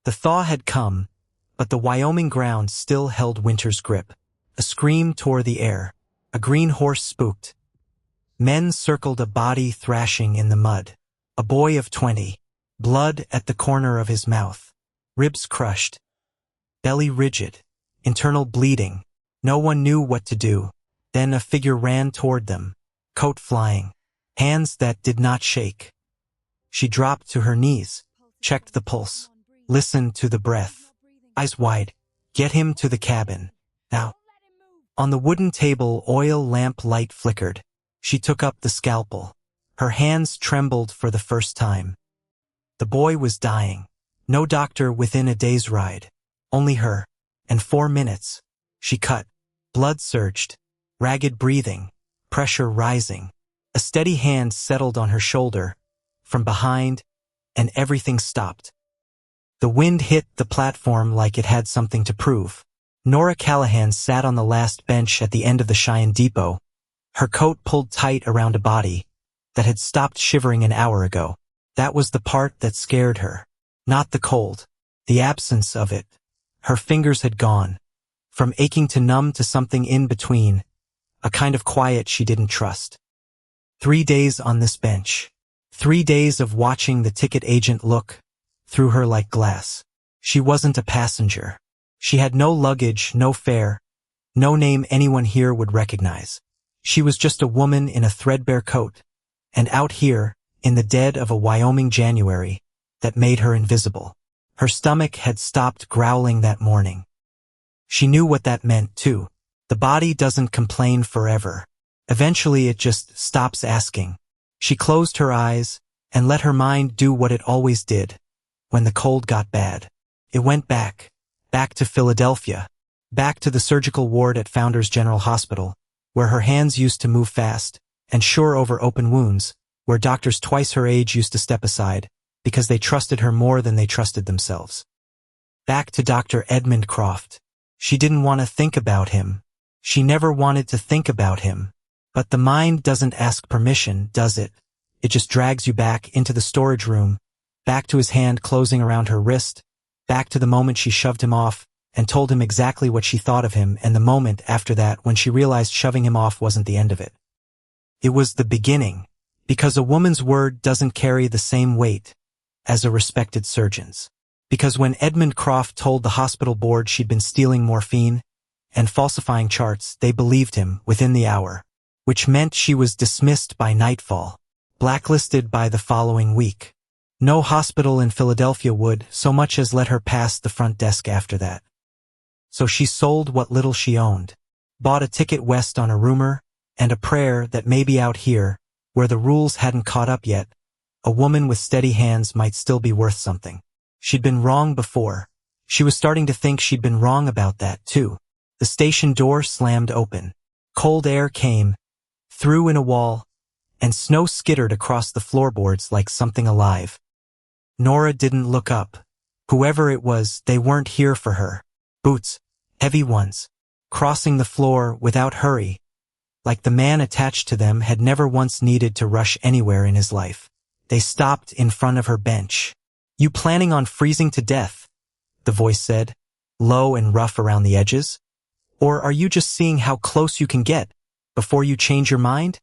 The thaw had come, but the Wyoming ground still held winter's grip. A scream tore the air. A green horse spooked. Men circled a body thrashing in the mud. A boy of 20. Blood at the corner of his mouth. Ribs crushed. Belly rigid. Internal bleeding. No one knew what to do. Then a figure ran toward them. Coat flying. Hands that did not shake. She dropped to her knees. Checked the pulse. Listened to the breath. Eyes wide. Get him to the cabin. Now. On the wooden table, oil lamp light flickered. She took up the scalpel. Her hands trembled for the first time. The boy was dying. No doctor within a day's ride. Only her. And 4 minutes. She cut. Blood surged. Ragged breathing. Pressure rising. A steady hand settled on her shoulder. From behind, and everything stopped. The wind hit the platform like it had something to prove. Norah Callahan sat on the last bench at the end of the Cheyenne depot, her coat pulled tight around a body that had stopped shivering an hour ago. That was the part that scared her. Not the cold, the absence of it. Her fingers had gone, from aching to numb to something in between, a kind of quiet she didn't trust. 3 days on this bench. 3 days of watching the ticket agent look through her like glass. She wasn't a passenger. She had no luggage, no fare, no name anyone here would recognize. She was just a woman in a threadbare coat, and out here, in the dead of a Wyoming January, that made her invisible. Her stomach had stopped growling that morning. She knew what that meant, too. The body doesn't complain forever. Eventually it just stops asking. She closed her eyes and let her mind do what it always did when the cold got bad. It went back to Philadelphia, back to the surgical ward at Founders General Hospital, where her hands used to move fast and sure over open wounds, where doctors twice her age used to step aside because they trusted her more than they trusted themselves. Back to Dr. Edmund Croft. She didn't want to think about him. She never wanted to think about him. But the mind doesn't ask permission, does it? It just drags you back into the storage room, back to his hand closing around her wrist, back to the moment she shoved him off and told him exactly what she thought of him, and the moment after that when she realized shoving him off wasn't the end of it. It was the beginning, because a woman's word doesn't carry the same weight as a respected surgeon's. Because when Edmund Croft told the hospital board she'd been stealing morphine and falsifying charts, they believed him within the hour, which meant she was dismissed by nightfall, blacklisted by the following week. No hospital in Philadelphia would so much as let her pass the front desk after that. So she sold what little she owned, bought a ticket west on a rumor and a prayer that maybe out here, where the rules hadn't caught up yet, a woman with steady hands might still be worth something. She'd been wrong before. She was starting to think she'd been wrong about that, too. The station door slammed open. Cold air came, through in a wall, and snow skittered across the floorboards like something alive. Norah didn't look up. Whoever it was, they weren't here for her. Boots, heavy ones, crossing the floor without hurry, like the man attached to them had never once needed to rush anywhere in his life. They stopped in front of her bench. "You planning on freezing to death?" the voice said, low and rough around the edges. "Or are you just seeing how close you can get before you change your mind?"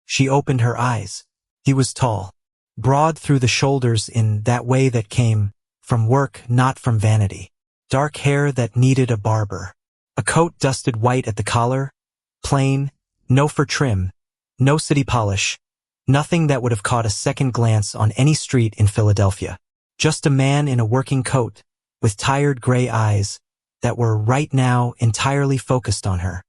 She opened her eyes. He was tall, broad through the shoulders in that way that came from work, not from vanity. Dark hair that needed a barber. A coat dusted white at the collar, plain, no fur trim, no city polish, nothing that would have caught a second glance on any street in Philadelphia. Just a man in a working coat, with tired gray eyes that were right now entirely focused on her.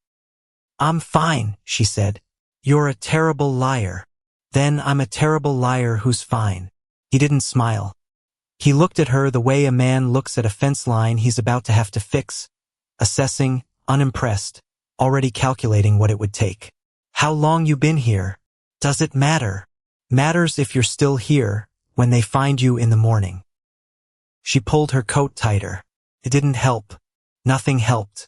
"I'm fine," she said. "You're a terrible liar." "Then I'm a terrible liar who's fine." He didn't smile. He looked at her the way a man looks at a fence line he's about to have to fix, assessing, unimpressed, already calculating what it would take. "How long you been here? Does it matter?" "Matters if you're still here when they find you in the morning." She pulled her coat tighter. It didn't help. Nothing helped.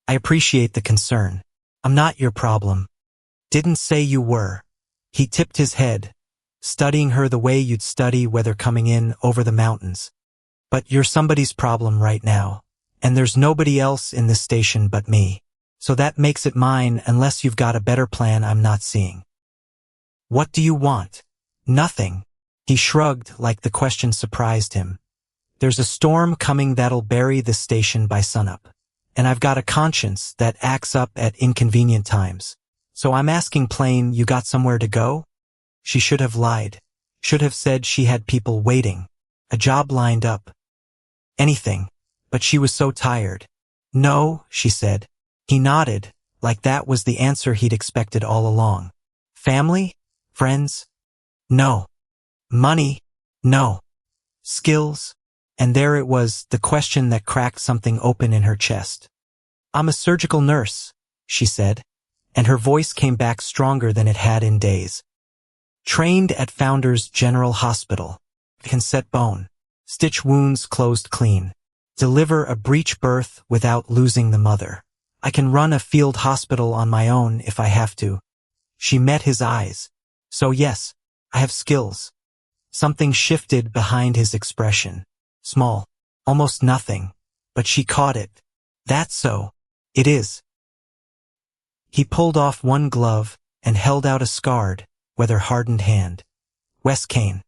"I appreciate the concern. I'm not your problem." "Didn't say you were." He tipped his head, studying her the way you'd study weather coming in over the mountains. But you're somebody's problem right now. And there's nobody else in this station but me. So that makes it mine unless you've got a better plan I'm not seeing. What do you want? Nothing. He shrugged like the question surprised him. There's a storm coming that'll bury this station by sunup. And I've got a conscience that acts up at inconvenient times. So I'm asking plain, you got somewhere to go? She should have lied. Should have said she had people waiting. A job lined up. Anything. But she was so tired. No, she said. He nodded, like that was the answer he'd expected all along. Family? Friends? No. Money? No. Skills? And there it was, the question that cracked something open in her chest. I'm a surgical nurse, she said, and her voice came back stronger than it had in days. Trained at Founders General Hospital. Can set bone. Stitch wounds closed clean. Deliver a breech birth without losing the mother. I can run a field hospital on my own if I have to. She met his eyes. So yes, I have skills. Something shifted behind his expression. Small. Almost nothing. But she caught it. That's so. It is. He pulled off one glove and held out a scarred, weather-hardened hand. Wes Cain.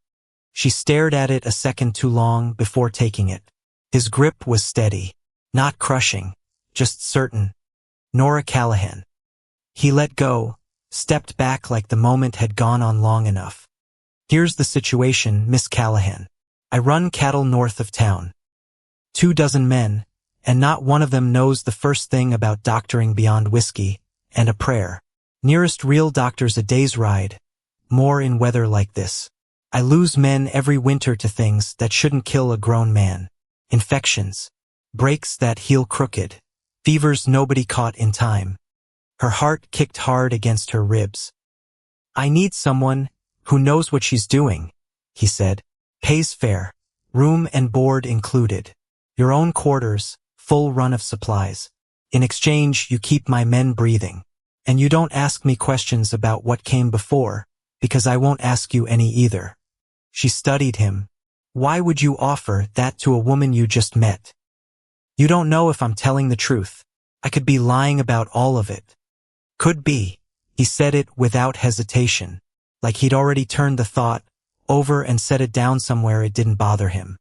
She stared at it a second too long before taking it. His grip was steady. Not crushing. Just certain. Norah Callahan. He let go, stepped back like the moment had gone on long enough. Here's the situation, Miss Callahan. I run cattle north of town. 24 men, and not one of them knows the first thing about doctoring beyond whiskey and a prayer. Nearest real doctor's a day's ride, more in weather like this. I lose men every winter to things that shouldn't kill a grown man. Infections. Breaks that heal crooked. Fevers nobody caught in time. Her heart kicked hard against her ribs. I need someone who knows what she's doing, he said. Pays fair. Room and board included. Your own quarters, full run of supplies. In exchange, you keep my men breathing. And you don't ask me questions about what came before, because I won't ask you any either. She studied him. Why would you offer that to a woman you just met? You don't know if I'm telling the truth. I could be lying about all of it. Could be. He said it without hesitation, like he'd already turned the thought over and set it down somewhere it didn't bother him.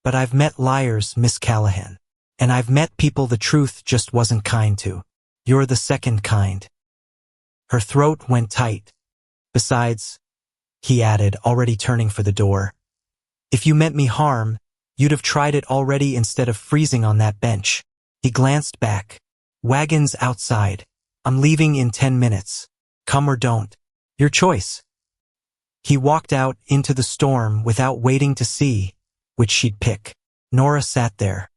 But I've met liars, Miss Callahan. And I've met people the truth just wasn't kind to. You're the second kind. Her throat went tight. Besides, he added, already turning for the door, if you meant me harm, you'd have tried it already instead of freezing on that bench. He glanced back. Wagons outside. I'm leaving in 10 minutes. Come or don't. Your choice. He walked out into the storm without waiting to see which she'd pick. Norah sat there.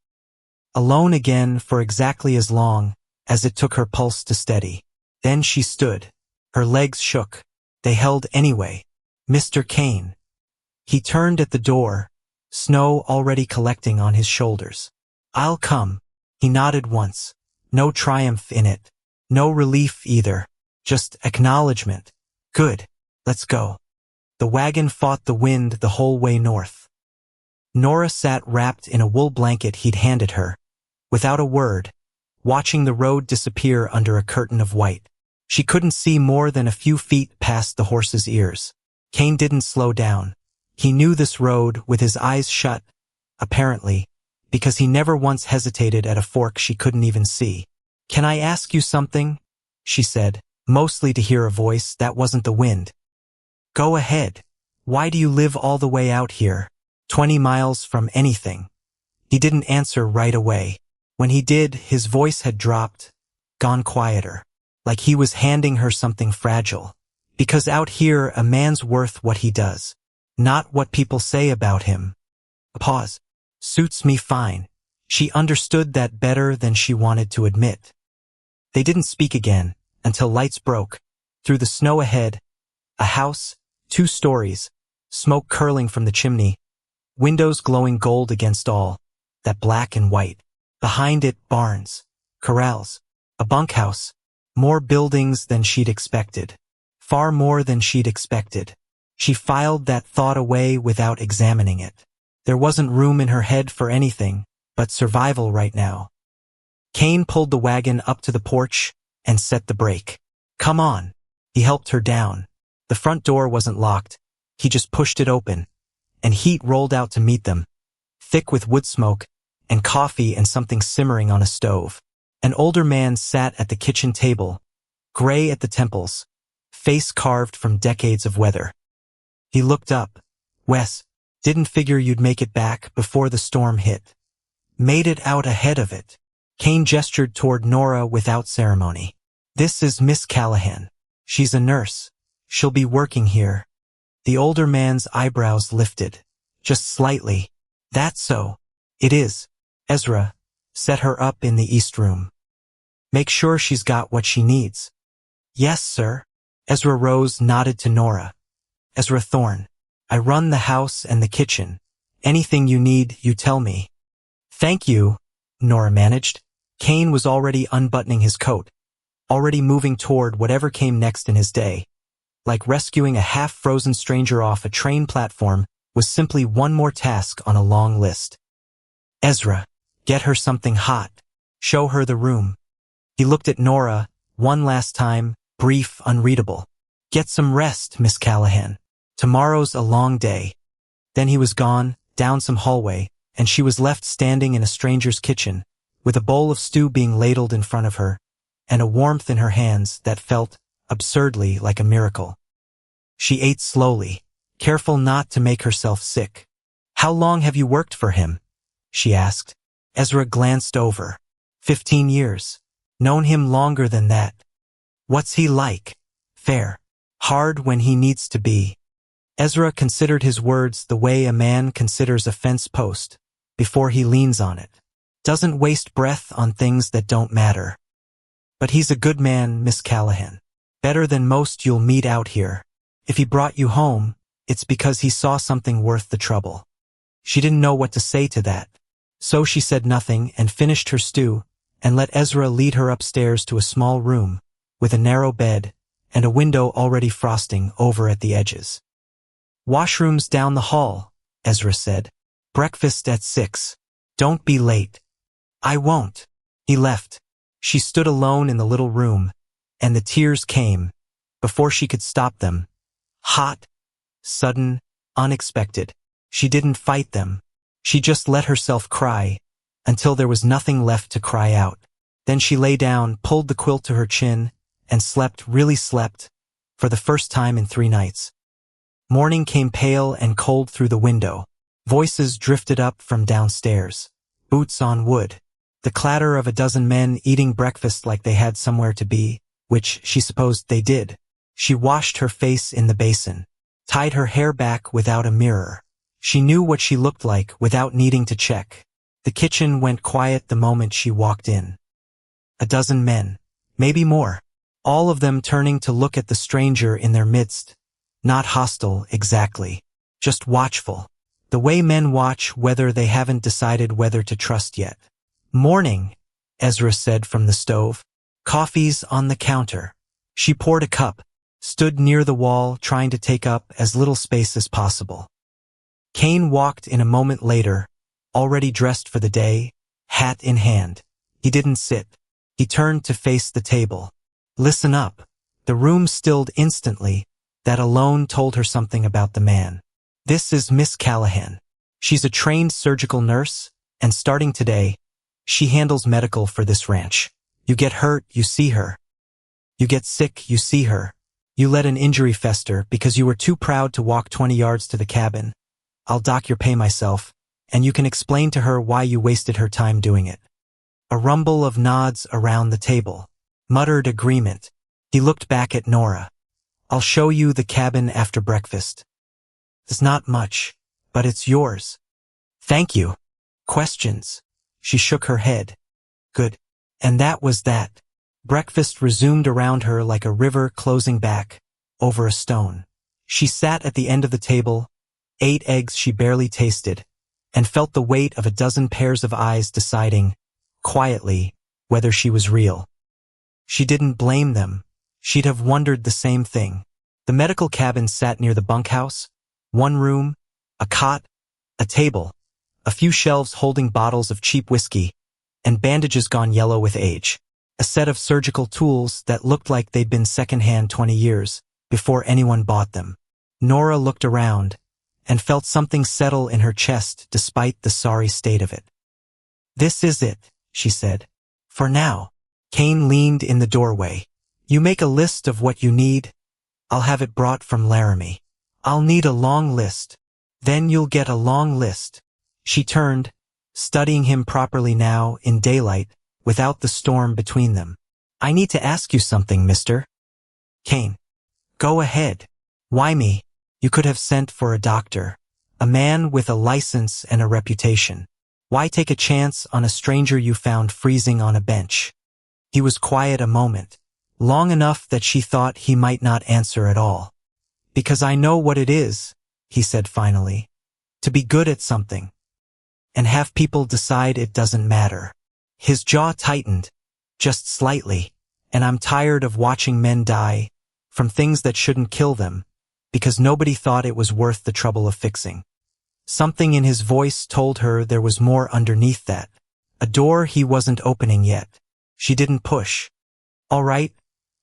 Alone again for exactly as long as it took her pulse to steady. Then she stood. Her legs shook. They held anyway. Mr. Cain. He turned at the door, snow already collecting on his shoulders. I'll come. He nodded once. No triumph in it. No relief either. Just acknowledgement. Good. Let's go. The wagon fought the wind the whole way north. Norah sat wrapped in a wool blanket he'd handed her, without a word, watching the road disappear under a curtain of white. She couldn't see more than a few feet past the horse's ears. Cain didn't slow down. He knew this road with his eyes shut, apparently, because he never once hesitated at a fork she couldn't even see. Can I ask you something? She said, mostly to hear a voice that wasn't the wind. Go ahead. Why do you live all the way out here, 20 miles from anything? He didn't answer right away. When he did, his voice had dropped, gone quieter, like he was handing her something fragile. Because out here, a man's worth what he does, not what people say about him. A pause. Suits me fine. She understood that better than she wanted to admit. They didn't speak again until lights broke. Through the snow ahead, a house, 2 stories, smoke curling from the chimney, windows glowing gold against all, that black and white. Behind it, barns, corrals, a bunkhouse, more buildings than she'd expected. Far more than she'd expected. She filed that thought away without examining it. There wasn't room in her head for anything but survival right now. Cain pulled the wagon up to the porch and set the brake. "Come on." He helped her down. The front door wasn't locked. He just pushed it open, and heat rolled out to meet them, thick with wood smoke and coffee and something simmering on a stove. An older man sat at the kitchen table, gray at the temples, face carved from decades of weather. He looked up. "Wes, didn't figure you'd make it back before the storm hit." "Made it out ahead of it." Cain gestured toward Norah without ceremony. "This is Miss Callahan. She's a nurse. She'll be working here." The older man's eyebrows lifted, just slightly. "That's so." "It is." Ezra, set her up in the east room. "Make sure she's got what she needs." "Yes, sir." Ezra Rose nodded to Norah. "Ezra Thorne. I run the house and the kitchen. Anything you need, you tell me." "Thank you," Norah managed. Cain was already unbuttoning his coat, already moving toward whatever came next in his day. Like rescuing a half-frozen stranger off a train platform was simply one more task on a long list. "Ezra, get her something hot. Show her the room." He looked at Norah, one last time, brief, unreadable. "Get some rest, Miss Callahan. Tomorrow's a long day." Then he was gone, down some hallway, and she was left standing in a stranger's kitchen, with a bowl of stew being ladled in front of her, and a warmth in her hands that felt, absurdly, like a miracle. She ate slowly, careful not to make herself sick. "How long have you worked for him?" she asked. Ezra glanced over. 15 years. Known him longer than that. "What's he like?" "Fair. Hard when he needs to be." Ezra considered his words the way a man considers a fence post, before he leans on it. Doesn't waste breath on things that don't matter. "But he's a good man, Miss Callahan. Better than most you'll meet out here. If he brought you home, it's because he saw something worth the trouble." She didn't know what to say to that. So she said nothing and finished her stew and let Ezra lead her upstairs to a small room with a narrow bed and a window already frosting over at the edges. "Washrooms down the hall," Ezra said. "Breakfast at 6. Don't be late." "I won't." He left. She stood alone in the little room, and the tears came, before she could stop them. Hot, sudden, unexpected. She didn't fight them. She just let herself cry, until there was nothing left to cry out. Then she lay down, pulled the quilt to her chin, and really slept, for the first time in 3 nights. Morning came pale and cold through the window. Voices drifted up from downstairs. Boots on wood. The clatter of a dozen men eating breakfast like they had somewhere to be, which she supposed they did. She washed her face in the basin, tied her hair back without a mirror. She knew what she looked like without needing to check. The kitchen went quiet the moment she walked in. A dozen men, maybe more, all of them turning to look at the stranger in their midst. Not hostile, exactly, just watchful. The way men watch whether they haven't decided whether to trust yet. "Morning," Ezra said from the stove. "Coffee's on the counter." She poured a cup, stood near the wall trying to take up as little space as possible. Cain walked in a moment later, already dressed for the day, hat in hand. He didn't sit. He turned to face the table. "Listen up." The room stilled instantly. That alone told her something about the man. "This is Miss Callahan. She's a trained surgical nurse, and starting today, she handles medical for this ranch. You get hurt, you see her. You get sick, you see her. You let an injury fester because you were too proud to walk 20 yards to the cabin. I'll dock your pay myself, and you can explain to her why you wasted her time doing it." A rumble of nods around the table. Muttered agreement. He looked back at Norah. "I'll show you the cabin after breakfast. It's not much, but it's yours." "Thank you." "Questions?" She shook her head. "Good." And that was that. Breakfast resumed around her like a river closing back, over a stone. She sat at the end of the table, ate eggs she barely tasted, and felt the weight of a dozen pairs of eyes deciding, quietly, whether she was real. She didn't blame them. She'd have wondered the same thing. The medical cabin sat near the bunkhouse. One room, a cot, a table, a few shelves holding bottles of cheap whiskey, and bandages gone yellow with age. A set of surgical tools that looked like they'd been secondhand 20 years before anyone bought them. Norah looked around and felt something settle in her chest despite the sorry state of it. "This is it," she said. "For now." Cain leaned in the doorway. "You make a list of what you need. I'll have it brought from Laramie. I'll need a long list. Then you'll get a long list." She turned, studying him properly now in daylight, without the storm between them. "I need to ask you something, mister." "Cain." "Go ahead." "Why me? You could have sent for a doctor. A man with a license and a reputation. Why take a chance on a stranger you found freezing on a bench?" He was quiet a moment, long enough that she thought he might not answer at all. "Because I know what it is," he said finally. "To be good at something. And have people decide it doesn't matter." His jaw tightened, just slightly, "And I'm tired of watching men die from things that shouldn't kill them, because nobody thought it was worth the trouble of fixing." Something in his voice told her there was more underneath that. A door he wasn't opening yet. She didn't push. "All right,"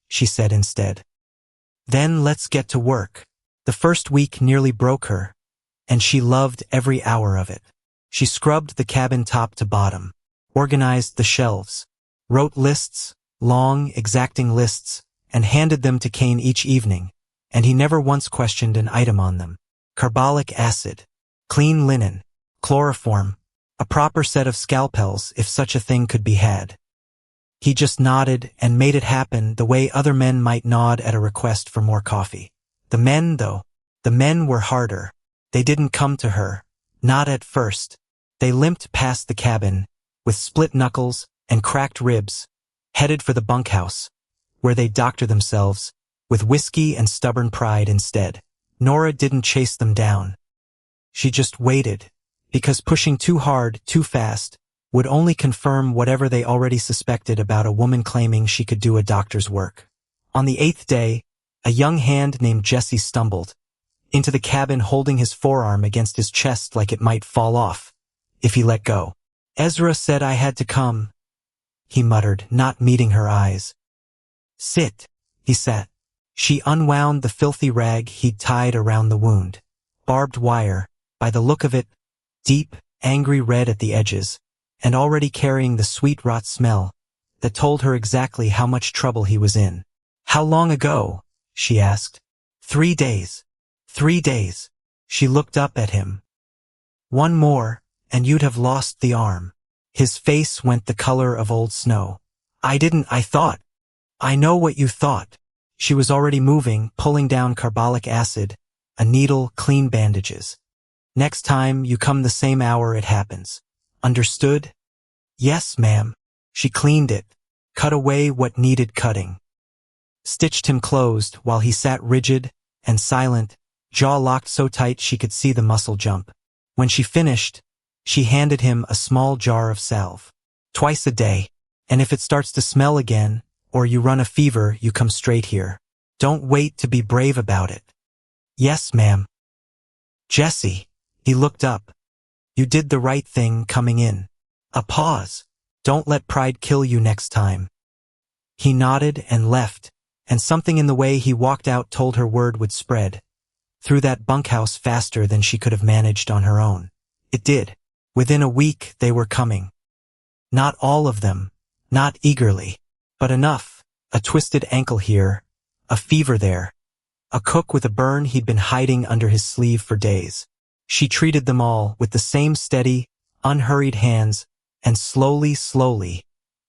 she said instead. "Then let's get to work." The first week nearly broke her, and she loved every hour of it. She scrubbed the cabin top to bottom, organized the shelves, wrote lists, long, exacting lists, and handed them to Cain each evening, and he never once questioned an item on them. Carbolic acid, clean linen, chloroform, a proper set of scalpels if such a thing could be had. He just nodded and made it happen the way other men might nod at a request for more coffee. The men, though, the men were harder. They didn't come to her, not at first. They limped past the cabin, with split knuckles and cracked ribs, headed for the bunkhouse, where they'd doctor themselves, with whiskey and stubborn pride instead. Norah didn't chase them down. She just waited, because pushing too hard, too fast, would only confirm whatever they already suspected about a woman claiming she could do a doctor's work. On the 8th day, a young hand named Jesse stumbled into the cabin holding his forearm against his chest like it might fall off if he let go. "Ezra said I had to come," he muttered, not meeting her eyes. "Sit." He sat. She unwound the filthy rag he'd tied around the wound. Barbed wire, by the look of it, deep, angry red at the edges, and already carrying the sweet rot smell that told her exactly how much trouble he was in. "How long ago?" she asked. 3 days. 3 days. She looked up at him. "One more, and you'd have lost the arm." His face went the color of old snow. I thought." "I know what you thought." She was already moving, pulling down carbolic acid, a needle, clean bandages. "Next time you come the same hour it happens. Understood?" "Yes, ma'am." She cleaned it, cut away what needed cutting, stitched him closed while he sat rigid and silent, jaw locked so tight she could see the muscle jump. When she finished, she handed him a small jar of salve. "Twice a day, and if it starts to smell again, or you run a fever, you come straight here. Don't wait to be brave about it." "Yes, ma'am." "Jesse." He looked up. "You did the right thing coming in." A pause. "Don't let pride kill you next time." He nodded and left, and something in the way he walked out told her word would spread through that bunkhouse faster than she could have managed on her own. It did. Within a week they were coming. Not all of them, not eagerly, but enough. A twisted ankle here, a fever there, a cook with a burn he'd been hiding under his sleeve for days. She treated them all with the same steady, unhurried hands, and slowly,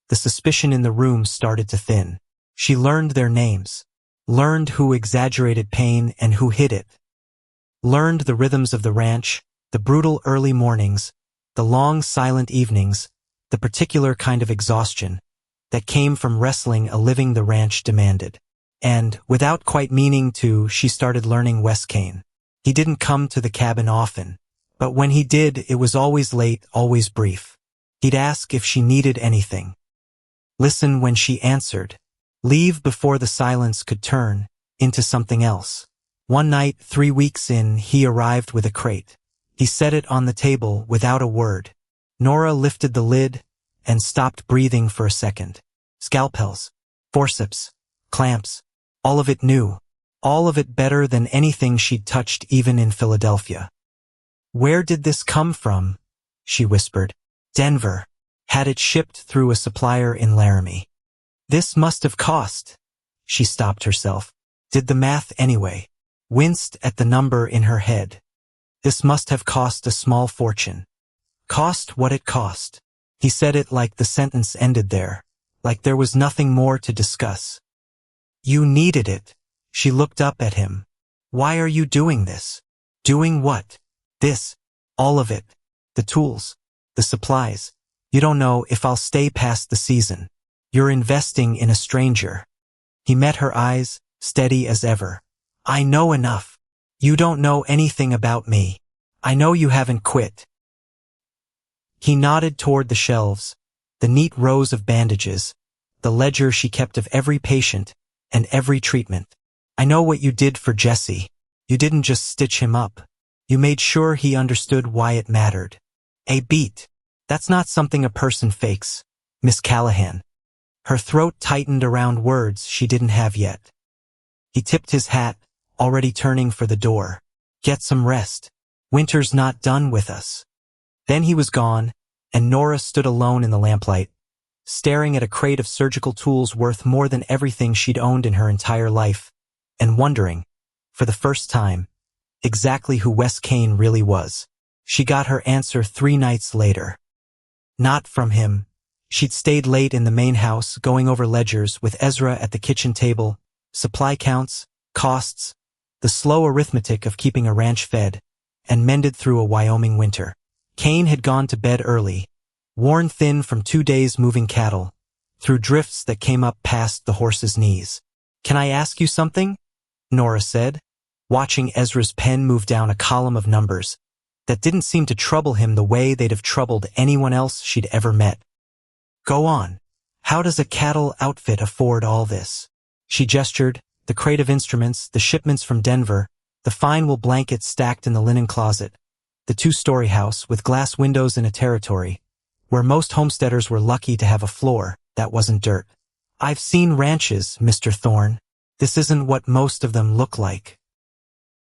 the suspicion in the room started to thin. She learned their names, learned who exaggerated pain and who hid it, learned the rhythms of the ranch, the brutal early mornings, the long silent evenings, the particular kind of exhaustion that came from wrestling a living the ranch demanded. And, without quite meaning to, she started learning Wes Cain. He didn't come to the cabin often, but when he did, it was always late, always brief. He'd ask if she needed anything. Listen when she answered. Leave before the silence could turn into something else. One night, 3 weeks in, he arrived with a crate. He set it on the table without a word. Norah lifted the lid and stopped breathing for a second. Scalpels, forceps, clamps, all of it new. All of it better than anything she'd touched even in Philadelphia. "Where did this come from?" she whispered. "Denver. Had it shipped through a supplier in Laramie." "This must have cost." She stopped herself. Did the math anyway. Winced at the number in her head. "This must have cost a small fortune." "Cost what it cost." He said it like the sentence ended there, like there was nothing more to discuss. "You needed it." She looked up at him. "Why are you doing this?" "Doing what?" "This. All of it. The tools. The supplies. You don't know if I'll stay past the season. You're investing in a stranger." He met her eyes, steady as ever. "I know enough. You don't know anything about me. I know you haven't quit." He nodded toward the shelves, the neat rows of bandages, the ledger she kept of every patient and every treatment. "I know what you did for Jesse. You didn't just stitch him up. You made sure he understood why it mattered. A beat. That's not something a person fakes, Miss Callahan." Her throat tightened around words she didn't have yet. He tipped his hat, already turning for the door. "Get some rest. Winter's not done with us." Then he was gone, and Norah stood alone in the lamplight, staring at a crate of surgical tools worth more than everything she'd owned in her entire life, and wondering, for the first time, exactly who Wes Cain really was. She got her answer 3 nights later. Not from him. She'd stayed late in the main house, going over ledgers with Ezra at the kitchen table, supply counts, costs, the slow arithmetic of keeping a ranch fed, and mended through a Wyoming winter. Cain had gone to bed early, worn thin from 2 days moving cattle, through drifts that came up past the horse's knees. "Can I ask you something?" Norah said, watching Ezra's pen move down a column of numbers that didn't seem to trouble him the way they'd have troubled anyone else she'd ever met. "Go on. How does a cattle outfit afford all this?" She gestured, the crate of instruments, the shipments from Denver, the fine wool blankets stacked in the linen closet, the 2-story house with glass windows in a territory where most homesteaders were lucky to have a floor that wasn't dirt. "I've seen ranches, Mr. Thorne. This isn't what most of them look like."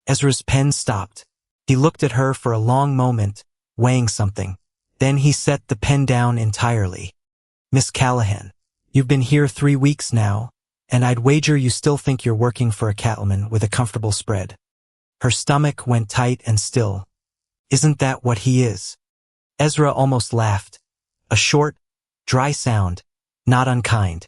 Ezra's pen stopped. He looked at her for a long moment, weighing something. Then he set the pen down entirely. "Miss Callahan, you've been here 3 weeks now, and I'd wager you still think you're working for a cattleman with a comfortable spread." Her stomach went tight and still. "Isn't that what he is?" Ezra almost laughed. A short, dry sound, not unkind.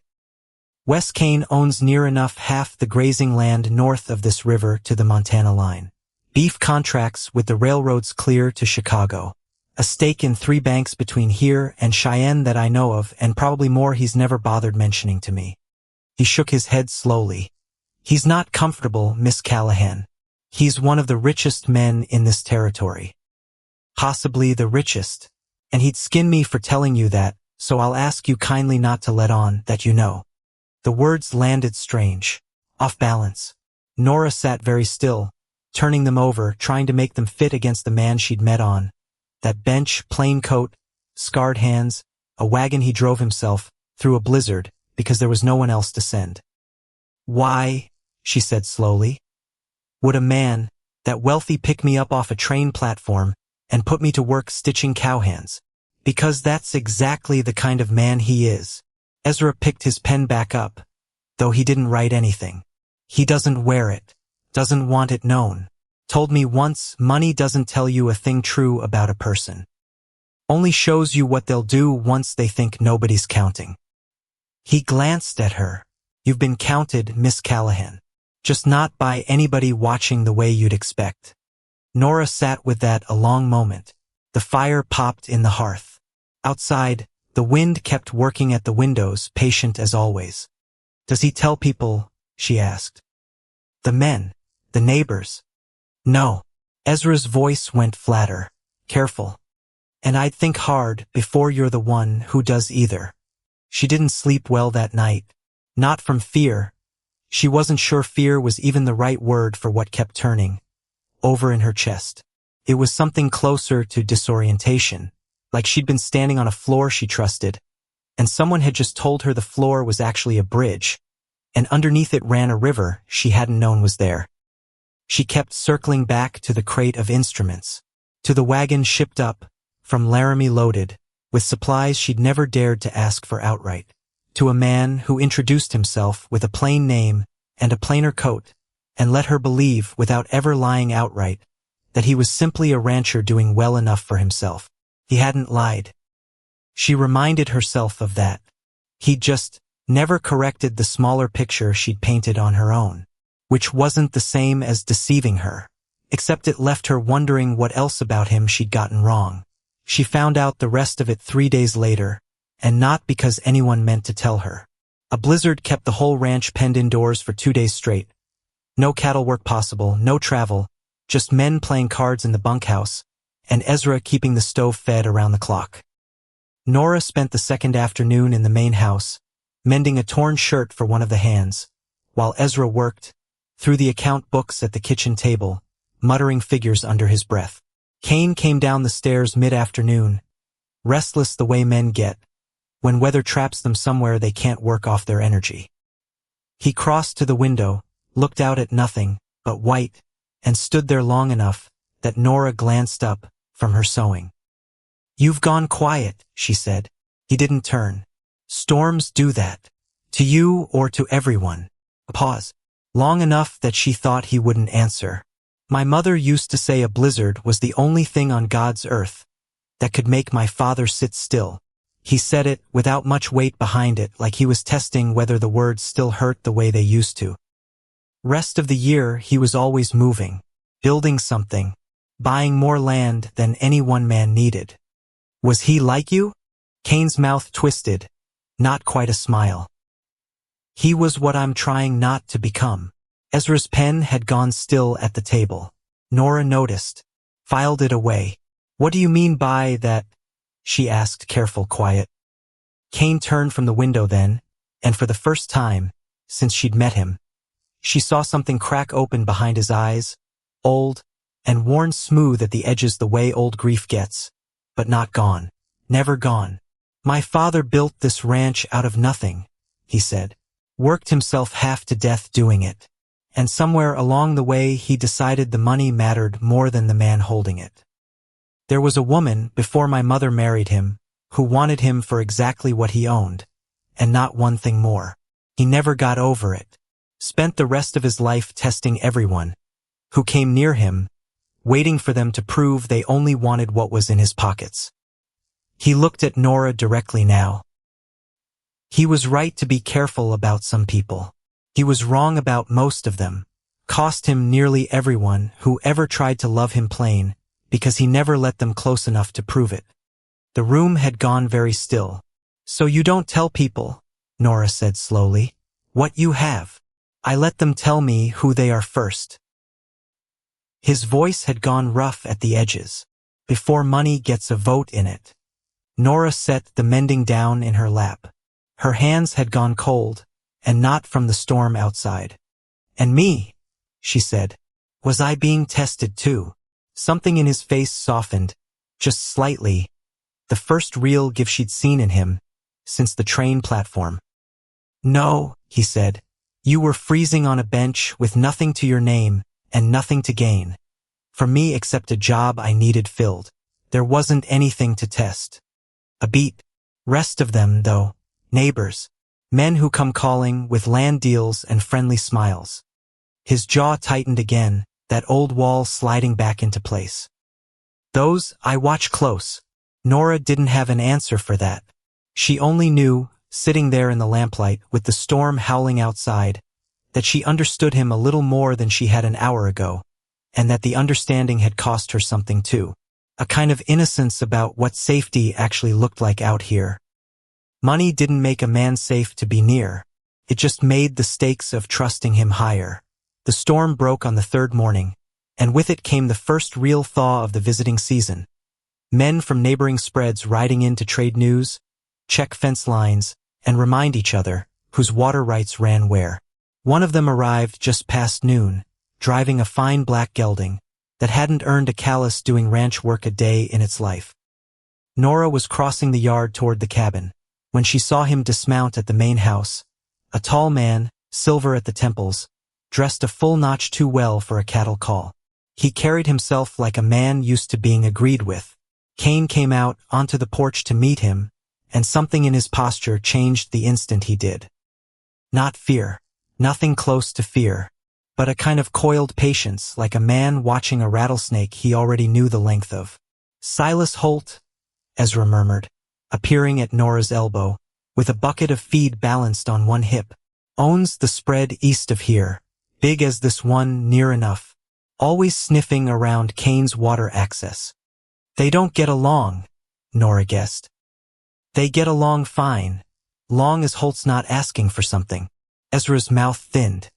"Wes Cain owns near enough half the grazing land north of this river to the Montana line. Beef contracts with the railroads clear to Chicago. A stake in 3 banks between here and Cheyenne that I know of, and probably more he's never bothered mentioning to me." He shook his head slowly. "He's not comfortable, Miss Callahan. He's one of the richest men in this territory. Possibly the richest. And he'd skin me for telling you that, so I'll ask you kindly not to let on that you know." The words landed strange, off balance. Norah sat very still, turning them over, trying to make them fit against the man she'd met on. That bench, plain coat, scarred hands, a wagon he drove himself, through a blizzard, because there was no one else to send. "Why," she said slowly, "would a man, that wealthy, pick me up off a train platform and put me to work stitching cowhands? Because that's exactly the kind of man he is." Ezra picked his pen back up, though he didn't write anything. "He doesn't wear it, doesn't want it known. Told me once, money doesn't tell you a thing true about a person. Only shows you what they'll do once they think nobody's counting." He glanced at her. "You've been counted, Miss Callahan. Just not by anybody watching the way you'd expect." Norah sat with that a long moment. The fire popped in the hearth. Outside, the wind kept working at the windows, patient as always. "Does he tell people?" she asked. "The men, the neighbors?" "No." Ezra's voice went flatter. "Careful. And I'd think hard before you're the one who does either." She didn't sleep well that night. Not from fear. She wasn't sure fear was even the right word for what kept turning over in her chest. It was something closer to disorientation, like she'd been standing on a floor she trusted, and someone had just told her the floor was actually a bridge, and underneath it ran a river she hadn't known was there. She kept circling back to the crate of instruments, to the wagon shipped up, from Laramie loaded, with supplies she'd never dared to ask for outright, to a man who introduced himself with a plain name and a plainer coat, and let her believe, without ever lying outright, that he was simply a rancher doing well enough for himself. He hadn't lied. She reminded herself of that. He'd just never corrected the smaller picture she'd painted on her own, which wasn't the same as deceiving her, except it left her wondering what else about him she'd gotten wrong. She found out the rest of it 3 days later, and not because anyone meant to tell her. A blizzard kept the whole ranch penned indoors for 2 days straight. No cattle work possible, no travel, just men playing cards in the bunkhouse, and Ezra keeping the stove fed around the clock. Norah spent the second afternoon in the main house, mending a torn shirt for one of the hands, while Ezra worked, through the account books at the kitchen table, muttering figures under his breath. Cain came down the stairs mid-afternoon, restless the way men get, when weather traps them somewhere they can't work off their energy. He crossed to the window, looked out at nothing but white, and stood there long enough that Norah glanced up from her sewing. "You've gone quiet," she said. He didn't turn. "Storms do that. To you or to everyone." A pause. Long enough that she thought he wouldn't answer. "My mother used to say a blizzard was the only thing on God's earth that could make my father sit still." He said it without much weight behind it, like he was testing whether the words still hurt the way they used to. Rest of the year he was always moving, building something, buying more land than any one man needed. "Was he like you?" Cain's mouth twisted, not quite a smile. "He was what I'm trying not to become." Ezra's pen had gone still at the table. Norah noticed, filed it away. "What do you mean by that?" she asked, careful, quiet. Cain turned from the window then, and for the first time, since she'd met him, she saw something crack open behind his eyes, old, and worn smooth at the edges the way old grief gets, but not gone, never gone. "My father built this ranch out of nothing," he said, "worked himself half to death doing it, and somewhere along the way he decided the money mattered more than the man holding it. There was a woman before my mother married him who wanted him for exactly what he owned, and not one thing more. He never got over it. Spent the rest of his life testing everyone who came near him, waiting for them to prove they only wanted what was in his pockets." He looked at Norah directly now. He was right to be careful about some people. He was wrong about most of them. Cost him nearly everyone who ever tried to love him plain, because he never let them close enough to prove it. The room had gone very still. "So you don't tell people," Norah said slowly, "what you have. I let them tell me who they are first." His voice had gone rough at the edges. "Before money gets a vote in it." Norah set the mending down in her lap. Her hands had gone cold, and not from the storm outside. "And me," she said. "Was I being tested too?" Something in his face softened, just slightly, the first real give she'd seen in him since the train platform. "No," he said. "You were freezing on a bench with nothing to your name and nothing to gain. For me except a job I needed filled. There wasn't anything to test." A beat. Rest of them, though, neighbors, men who come calling with land deals and friendly smiles. His jaw tightened again, that old wall sliding back into place. "Those I watch close." Norah didn't have an answer for that. She only knew, sitting there in the lamplight with the storm howling outside, that she understood him a little more than she had an hour ago, and that the understanding had cost her something too. A kind of innocence about what safety actually looked like out here. Money didn't make a man safe to be near. It just made the stakes of trusting him higher. The storm broke on the third morning, and with it came the first real thaw of the visiting season. Men from neighboring spreads riding in to trade news, check fence lines, and remind each other whose water rights ran where. One of them arrived just past noon, driving a fine black gelding, that hadn't earned a callus doing ranch work a day in its life. Norah was crossing the yard toward the cabin when she saw him dismount at the main house, a tall man, silver at the temples, dressed a full notch too well for a cattle call. He carried himself like a man used to being agreed with. Cain came out onto the porch to meet him, and something in his posture changed the instant he did. Not fear, nothing close to fear, but a kind of coiled patience, like a man watching a rattlesnake he already knew the length of. "Silus Holt," Ezra murmured, appearing at Norah's elbow, with a bucket of feed balanced on one hip. "Owns the spread east of here, big as this one near enough, always sniffing around Cain's water access." "They don't get along," Norah guessed. "They get along fine, long as Holt's not asking for something." Ezra's mouth thinned.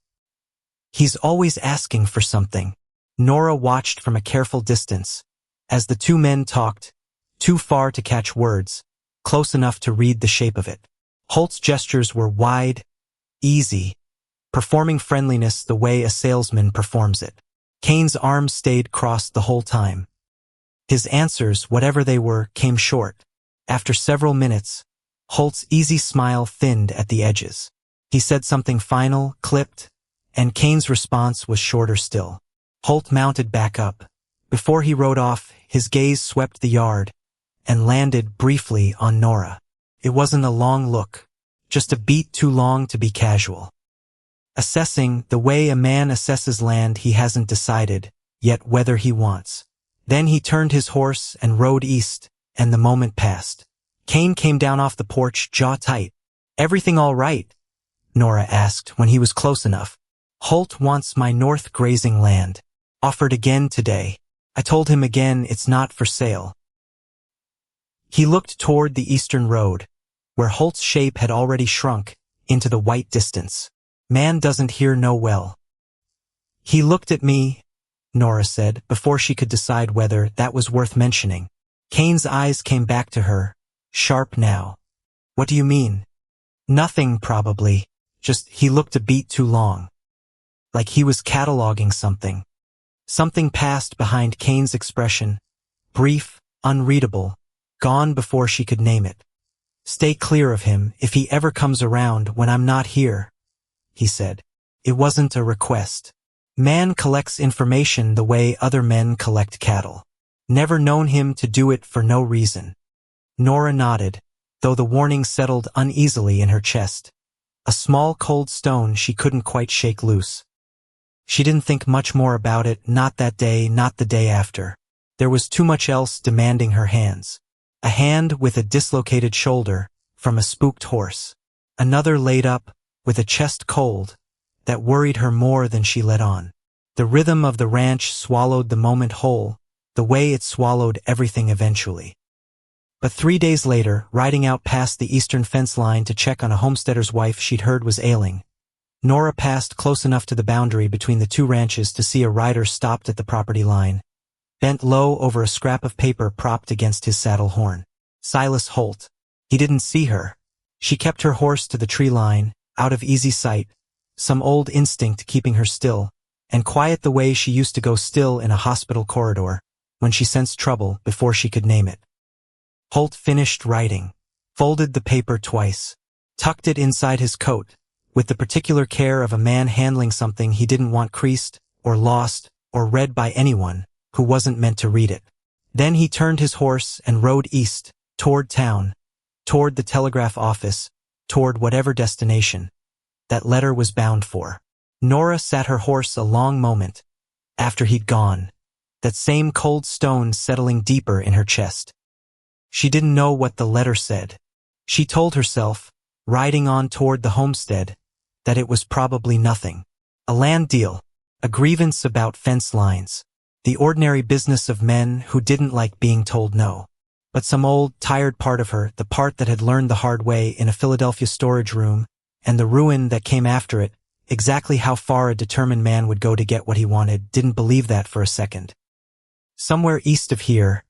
"He's always asking for something." Norah watched from a careful distance, as the two men talked, too far to catch words, close enough to read the shape of it. Holt's gestures were wide, easy, performing friendliness the way a salesman performs it. Cain's arms stayed crossed the whole time. His answers, whatever they were, came short. After several minutes, Holt's easy smile thinned at the edges. He said something final, clipped, and Cain's response was shorter still. Holt mounted back up. Before he rode off, his gaze swept the yard and landed briefly on Norah. It wasn't a long look, just a beat too long to be casual. Assessing the way a man assesses land he hasn't decided yet whether he wants. Then he turned his horse and rode east, and the moment passed. Cain came down off the porch, jaw tight. "Everything all right?" Norah asked when he was close enough. "Holt wants my north grazing land. Offered again today. I told him again it's not for sale." He looked toward the eastern road, where Holt's shape had already shrunk into the white distance. "Man doesn't hear no well." "He looked at me," Norah said, before she could decide whether that was worth mentioning. Cain's eyes came back to her, sharp now. "What do you mean?" "Nothing, probably. Just he looked a beat too long. Like he was cataloging something." Something passed behind Cain's expression, brief, unreadable, gone before she could name it. "Stay clear of him if he ever comes around when I'm not here," he said. It wasn't a request. Man collects information the way other men collect cattle. Never known him to do it for no reason. Norah nodded, though the warning settled uneasily in her chest. A small cold stone she couldn't quite shake loose. She didn't think much more about it, not that day, not the day after. There was too much else demanding her hands. A hand with a dislocated shoulder from a spooked horse. Another laid up, with a chest cold, that worried her more than she let on. The rhythm of the ranch swallowed the moment whole, the way it swallowed everything eventually. But 3 days later, riding out past the eastern fence line to check on a homesteader's wife she'd heard was ailing, Norah passed close enough to the boundary between the two ranches to see a rider stopped at the property line, bent low over a scrap of paper propped against his saddle horn. Silus Holt. He didn't see her. She kept her horse to the tree line, out of easy sight, some old instinct keeping her still, and quiet the way she used to go still in a hospital corridor, when she sensed trouble before she could name it. Holt finished writing, folded the paper twice, tucked it inside his coat, with the particular care of a man handling something he didn't want creased, or lost, or read by anyone who wasn't meant to read it. Then he turned his horse and rode east, toward town, toward the telegraph office, toward whatever destination that letter was bound for. Norah sat her horse a long moment after he'd gone, that same cold stone settling deeper in her chest. She didn't know what the letter said. She told herself, riding on toward the homestead, that it was probably nothing. A land deal, a grievance about fence lines, the ordinary business of men who didn't like being told no. But some old, tired part of her, the part that had learned the hard way in a Philadelphia storage room, and the ruin that came after it, exactly how far a determined man would go to get what he wanted, didn't believe that for a second. Somewhere east of here,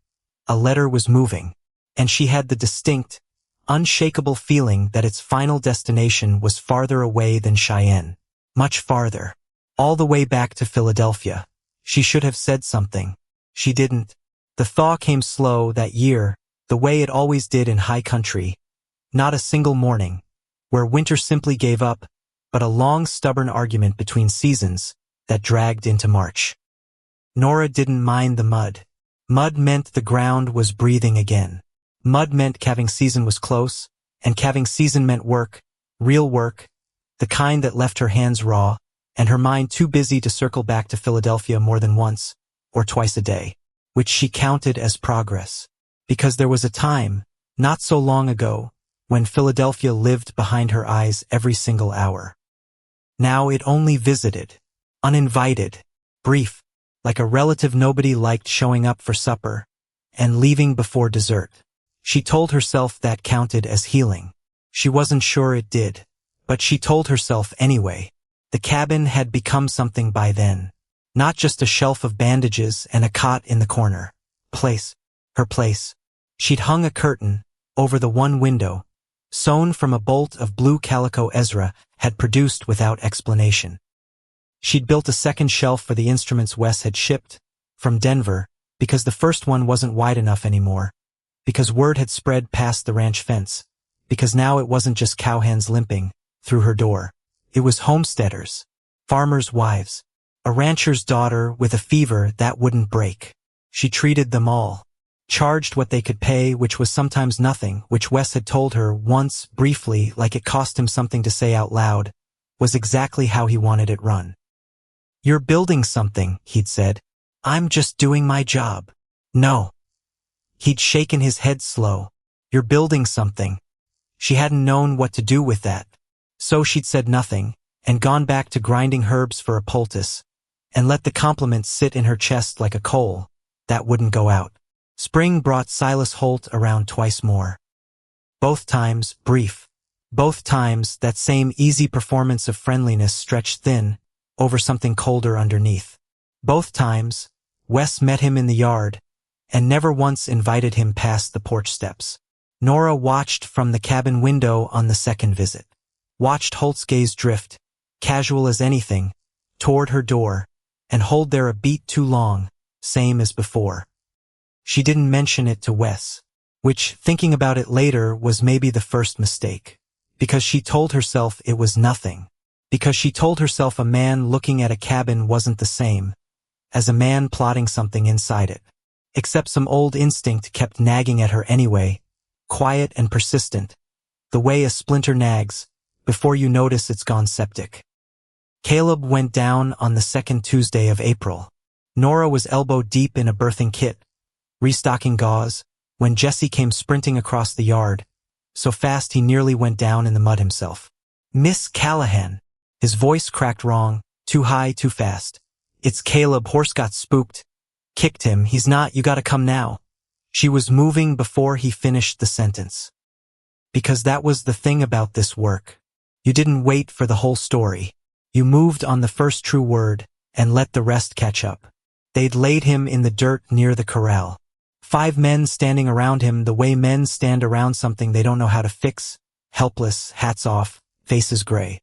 a letter was moving, and she had the distinct, unshakable feeling that its final destination was farther away than Cheyenne. Much farther. All the way back to Philadelphia. She should have said something. She didn't. The thaw came slow that year, the way it always did in high country. Not a single morning, where winter simply gave up, but a long stubborn argument between seasons that dragged into March. Norah didn't mind the mud. Mud meant the ground was breathing again. Mud meant calving season was close, and calving season meant work, real work, the kind that left her hands raw, and her mind too busy to circle back to Philadelphia more than once, or twice a day, which she counted as progress. Because there was a time, not so long ago, when Philadelphia lived behind her eyes every single hour. Now it only visited, uninvited, brief, like a relative nobody liked showing up for supper, and leaving before dessert. She told herself that counted as healing. She wasn't sure it did, but she told herself anyway. The cabin had become something by then. Not just a shelf of bandages and a cot in the corner. Her place. She'd hung a curtain over the one window, sewn from a bolt of blue calico Ezra had produced without explanation. She'd built a second shelf for the instruments Wes had shipped from Denver because the first one wasn't wide enough anymore, because word had spread past the ranch fence, because now it wasn't just cowhands limping through her door. It was homesteaders, farmers' wives, a rancher's daughter with a fever that wouldn't break. She treated them all, charged what they could pay, which was sometimes nothing, which Wes had told her once briefly, like it cost him something to say out loud, was exactly how he wanted it run. "You're building something," he'd said. "I'm just doing my job." "No." He'd shaken his head slow. "You're building something." She hadn't known what to do with that. So she'd said nothing, and gone back to grinding herbs for a poultice, and let the compliments sit in her chest like a coal that wouldn't go out. Spring brought Silus Holt around twice more. Both times brief. Both times that same easy performance of friendliness stretched thin over something colder underneath. Both times, Wes met him in the yard, and never once invited him past the porch steps. Norah watched from the cabin window on the second visit. Watched Holt's gaze drift, casual as anything, toward her door, and hold there a beat too long, same as before. She didn't mention it to Wes, which, thinking about it later, was maybe the first mistake. Because she told herself it was nothing. Because she told herself a man looking at a cabin wasn't the same as a man plotting something inside it. Except some old instinct kept nagging at her anyway, quiet and persistent, the way a splinter nags, before you notice it's gone septic. Caleb went down on the second Tuesday of April. Norah was elbow deep in a birthing kit, restocking gauze, when Jesse came sprinting across the yard, so fast he nearly went down in the mud himself. "Miss Callahan." His voice cracked wrong, too high, too fast. "It's Caleb. Horse got spooked. Kicked him. He's not. You gotta come now." She was moving before he finished the sentence. Because that was the thing about this work. You didn't wait for the whole story. You moved on the first true word and let the rest catch up. They'd laid him in the dirt near the corral. 5 men standing around him the way men stand around something they don't know how to fix, helpless, hats off, faces gray.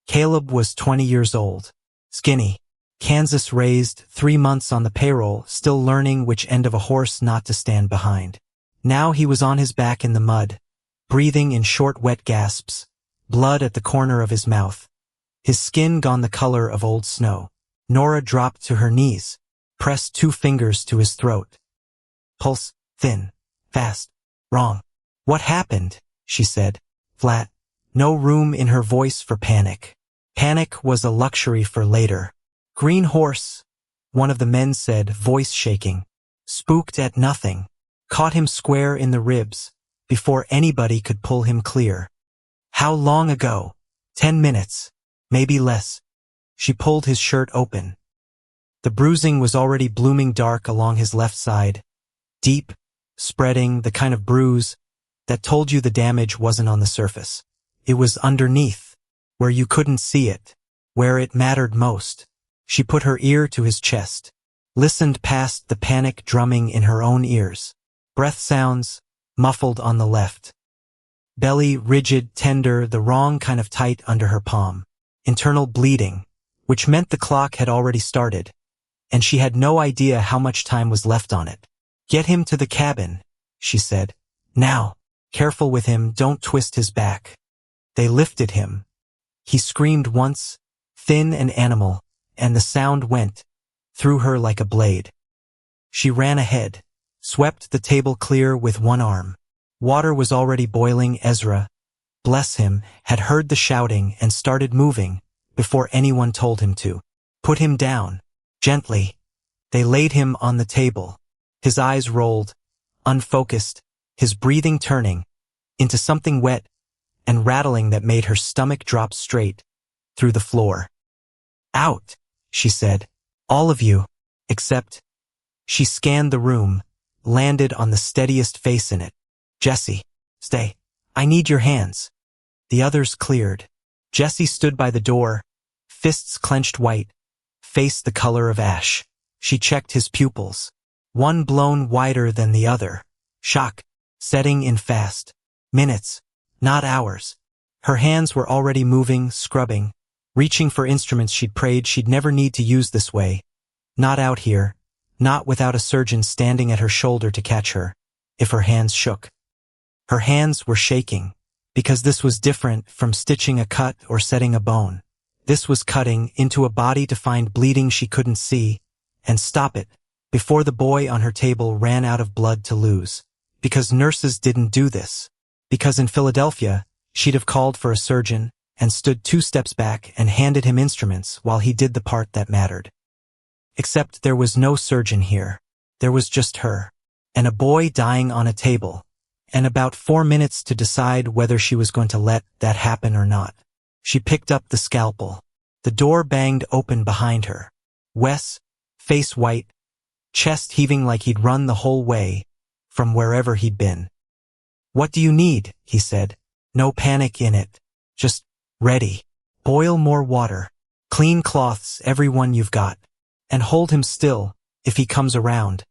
Caleb was 20 years old, skinny, Kansas raised, 3 months on the payroll, still learning which end of a horse not to stand behind. Now he was on his back in the mud, breathing in short wet gasps, blood at the corner of his mouth, his skin gone the color of old snow. Norah dropped to her knees, pressed 2 fingers to his throat. Pulse, thin, fast, wrong. "What happened?" she said, flat, no room in her voice for panic. Panic was a luxury for later. "Green horse," one of the men said, voice shaking. "Spooked at nothing. Caught him square in the ribs, before anybody could pull him clear." "How long ago?" 10 minutes, maybe less." She pulled his shirt open. The bruising was already blooming dark along his left side, deep, spreading, the kind of bruise that told you the damage wasn't on the surface. It was underneath, where you couldn't see it, where it mattered most. She put her ear to his chest, listened past the panic drumming in her own ears. Breath sounds, muffled on the left. Belly rigid, tender, the wrong kind of tight under her palm. Internal bleeding, which meant the clock had already started. and she had no idea how much time was left on it. "Get him to the cabin," she said. "Now. Careful with him, don't twist his back." They lifted him. He screamed once, thin and animal, and the sound went through her like a blade. She ran ahead, swept the table clear with one arm. Water was already boiling. Ezra, bless him, had heard the shouting and started moving before anyone told him to. "Put him down. Gently." They laid him on the table. His eyes rolled, unfocused, his breathing turning into something wet and rattling that made her stomach drop straight through the floor. "Out," she said. "All of you, except—" She scanned the room, landed on the steadiest face in it. "Jesse, stay. I need your hands." The others cleared. Jesse stood by the door, fists clenched white, face the color of ash. She checked his pupils. One blown wider than the other. Shock, setting in fast. Minutes, not hours. Her hands were already moving, scrubbing, reaching for instruments she'd prayed she'd never need to use this way. Not out here, not without a surgeon standing at her shoulder to catch her, if her hands shook. Her hands were shaking, because this was different from stitching a cut or setting a bone. This was cutting into a body to find bleeding she couldn't see, and stop it, before the boy on her table ran out of blood to lose. Because nurses didn't do this. Because in Philadelphia, she'd have called for a surgeon, and stood 2 steps back and handed him instruments while he did the part that mattered. Except there was no surgeon here. There was just her. And a boy dying on a table. And about 4 minutes to decide whether she was going to let that happen or not. She picked up the scalpel. The door banged open behind her. Wes, face white, chest heaving like he'd run the whole way, from wherever he'd been. "What do you need?" he said. "No panic in it. Just ready. Boil more water. Clean cloths, every one you've got. And hold him still, if he comes around.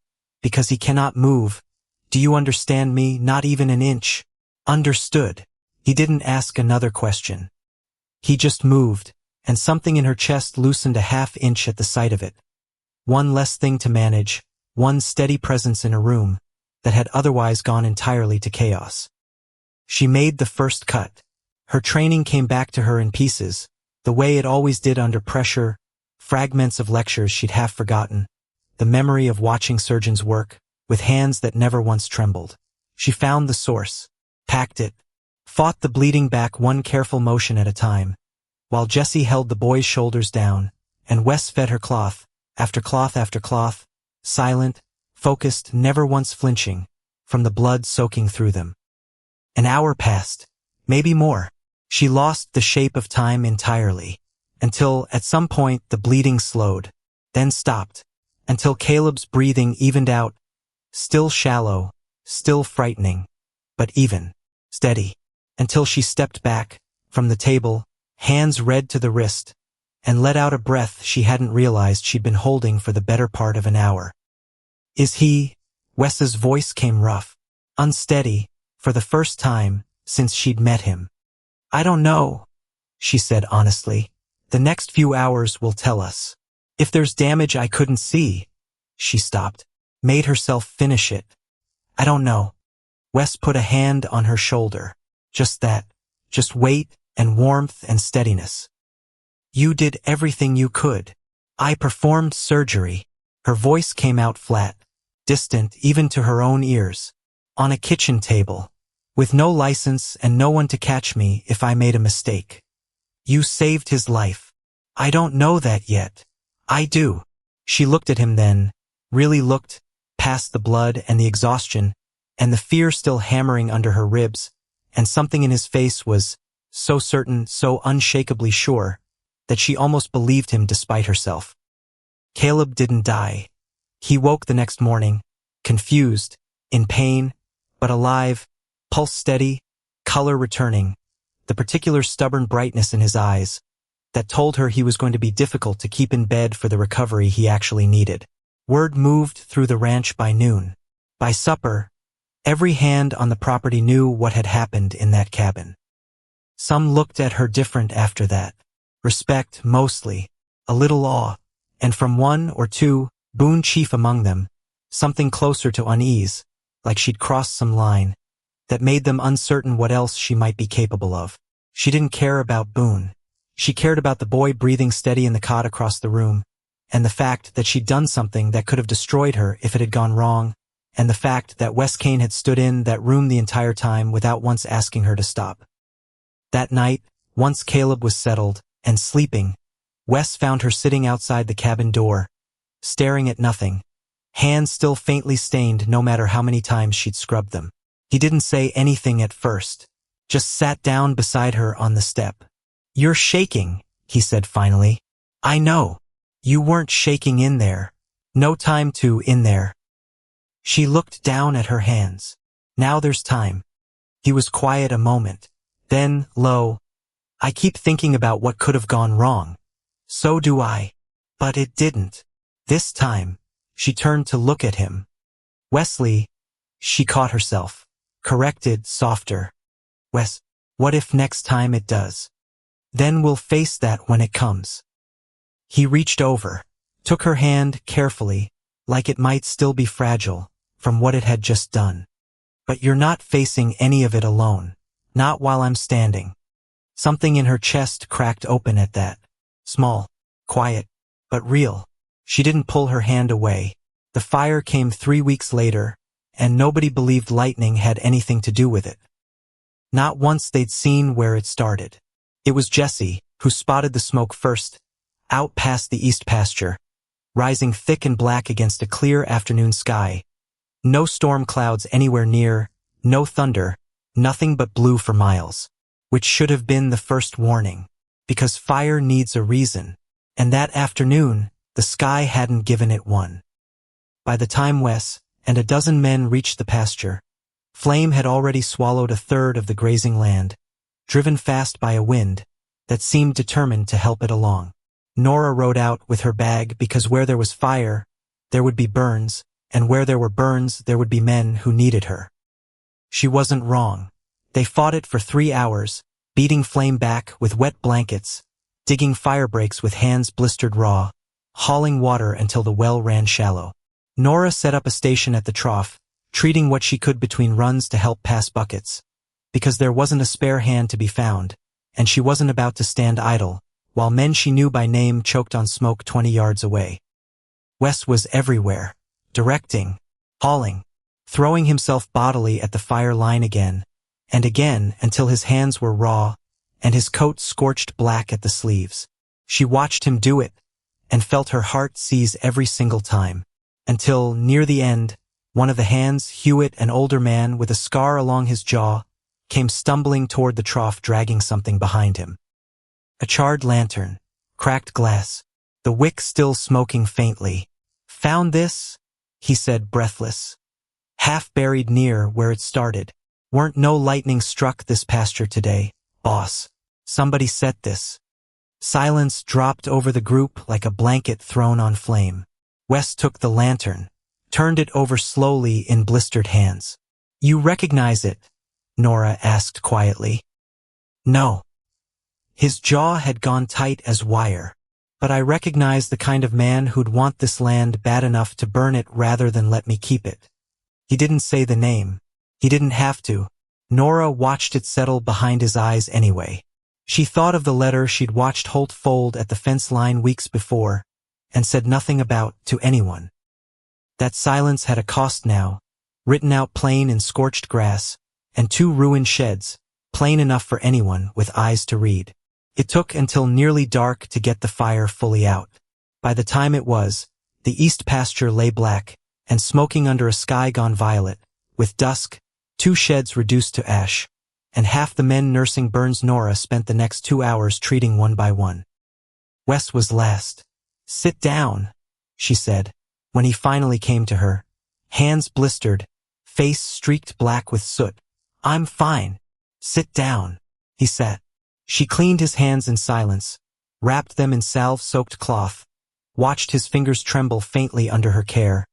Because he cannot move. Do you understand me? Not even an inch." Understood. He didn't ask another question. He just moved, and something in her chest loosened a half-inch at the sight of it. One less thing to manage, one steady presence in a room that had otherwise gone entirely to chaos. She made the first cut. Her training came back to her in pieces, the way it always did under pressure, fragments of lectures she'd half forgotten, the memory of watching surgeons work, with hands that never once trembled. She found the source, packed it, fought the bleeding back one careful motion at a time, while Jessie held the boy's shoulders down, and Wes fed her cloth after cloth, silent, focused, never once flinching, from the blood soaking through them. An hour passed, maybe more. She lost the shape of time entirely, until at some point the bleeding slowed, then stopped, until Caleb's breathing evened out, still shallow, still frightening, but even, steady, until she stepped back, from the table, hands red to the wrist, and let out a breath she hadn't realized she'd been holding for the better part of an hour. "Is he?" Wes's voice came rough, unsteady, for the first time since she'd met him. "I don't know," she said honestly. "The next few hours will tell us. If there's damage I couldn't see." She stopped, made herself finish it. "I don't know." Wes put a hand on her shoulder. Just that. Just weight and warmth and steadiness. "You did everything you could. I performed surgery." Her voice came out flat, distant even to her own ears. "On a kitchen table. With no license and no one to catch me if I made a mistake. You saved his life." "I don't know that yet." "I do." She looked at him then, really looked, past the blood and the exhaustion, and the fear still hammering under her ribs, and something in his face was so certain, so unshakably sure, that she almost believed him despite herself. Caleb didn't die. He woke the next morning, confused, in pain, but alive, pulse steady, color returning, the particular stubborn brightness in his eyes that told her he was going to be difficult to keep in bed for the recovery he actually needed. Word moved through the ranch by noon. By supper, every hand on the property knew what had happened in that cabin. Some looked at her different after that. Respect, mostly, a little awe, and from one or two, Boone chief among them, something closer to unease, like she'd crossed some line, that made them uncertain what else she might be capable of. She didn't care about Boone. She cared about the boy breathing steady in the cot across the room, and the fact that she'd done something that could have destroyed her if it had gone wrong, and the fact that Wes Cain had stood in that room the entire time without once asking her to stop. That night, once Caleb was settled and sleeping, Wes found her sitting outside the cabin door, staring at nothing, hands still faintly stained no matter how many times she'd scrubbed them. He didn't say anything at first, just sat down beside her on the step. "You're shaking," he said finally. "I know. You weren't shaking in there. No time to in there." She looked down at her hands. "Now there's time." He was quiet a moment. Then, low, "I keep thinking about what could have gone wrong. So do I. But it didn't. This time." She turned to look at him. "Wesley," she caught herself, corrected softer. "Wes, what if next time it does? Then we'll face that when it comes." He reached over, took her hand carefully, like it might still be fragile, from what it had just done. "But you're not facing any of it alone. Not while I'm standing." Something in her chest cracked open at that. Small, quiet, but real. She didn't pull her hand away. The fire came 3 weeks later, and nobody believed lightning had anything to do with it. Not once they'd seen where it started. It was Jesse who spotted the smoke first, out past the east pasture, rising thick and black against a clear afternoon sky. No storm clouds anywhere near, no thunder, nothing but blue for miles, which should have been the first warning, because fire needs a reason, and that afternoon, the sky hadn't given it one. By the time Wes and a dozen men reached the pasture, flame had already swallowed a third of the grazing land, driven fast by a wind that seemed determined to help it along. Norah rode out with her bag because where there was fire, there would be burns, and where there were burns, there would be men who needed her. She wasn't wrong. They fought it for 3 hours, beating flame back with wet blankets, digging fire breaks with hands blistered raw, hauling water until the well ran shallow. Norah set up a station at the trough, treating what she could between runs to help pass buckets, because there wasn't a spare hand to be found, and she wasn't about to stand idle, while men she knew by name choked on smoke 20 yards away. Wes was everywhere, directing, hauling, throwing himself bodily at the fire line again, and again until his hands were raw, and his coat scorched black at the sleeves. She watched him do it, and felt her heart seize every single time, until, near the end, one of the hands, Hewitt, an older man with a scar along his jaw, came stumbling toward the trough dragging something behind him. A charred lantern, cracked glass, the wick still smoking faintly. "Found this?" he said, breathless. "Half buried near where it started. Weren't no lightning struck this pasture today, boss. Somebody set this." Silence dropped over the group like a blanket thrown on flame. Wes took the lantern, turned it over slowly in blistered hands. "You recognize it?" Norah asked quietly. "No." His jaw had gone tight as wire. "But I recognize the kind of man who'd want this land bad enough to burn it rather than let me keep it." He didn't say the name. He didn't have to. Norah watched it settle behind his eyes anyway. She thought of the letter she'd watched Holt fold at the fence line weeks before, and said nothing about to anyone. That silence had a cost now, written out plain in scorched grass, and 2 ruined sheds, plain enough for anyone with eyes to read. It took until nearly dark to get the fire fully out. By the time it was, the east pasture lay black, and smoking under a sky gone violet, with dusk, 2 sheds reduced to ash, and half the men nursing burns. Norah spent the next 2 hours treating one by one. Wes was last. "Sit down," she said, when he finally came to her, hands blistered, face streaked black with soot. "I'm fine. Sit down." He sat. She cleaned his hands in silence, wrapped them in salve-soaked cloth, watched his fingers tremble faintly under her care,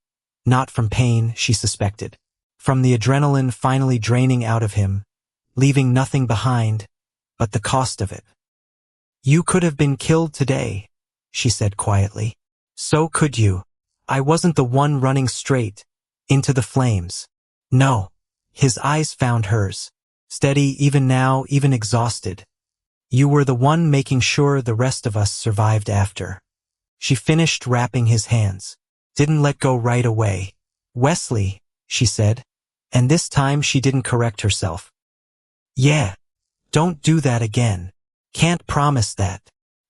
not from pain, she suspected, from the adrenaline finally draining out of him, leaving nothing behind but the cost of it. "You could have been killed today," she said quietly. So could you. I wasn't the one running straight into the flames. No. His eyes found hers. Steady even now, even exhausted. You were the one making sure the rest of us survived after. She finished wrapping his hands. Didn't let go right away. Wesley, she said. And this time she didn't correct herself. Yeah. Don't do that again. Can't promise that.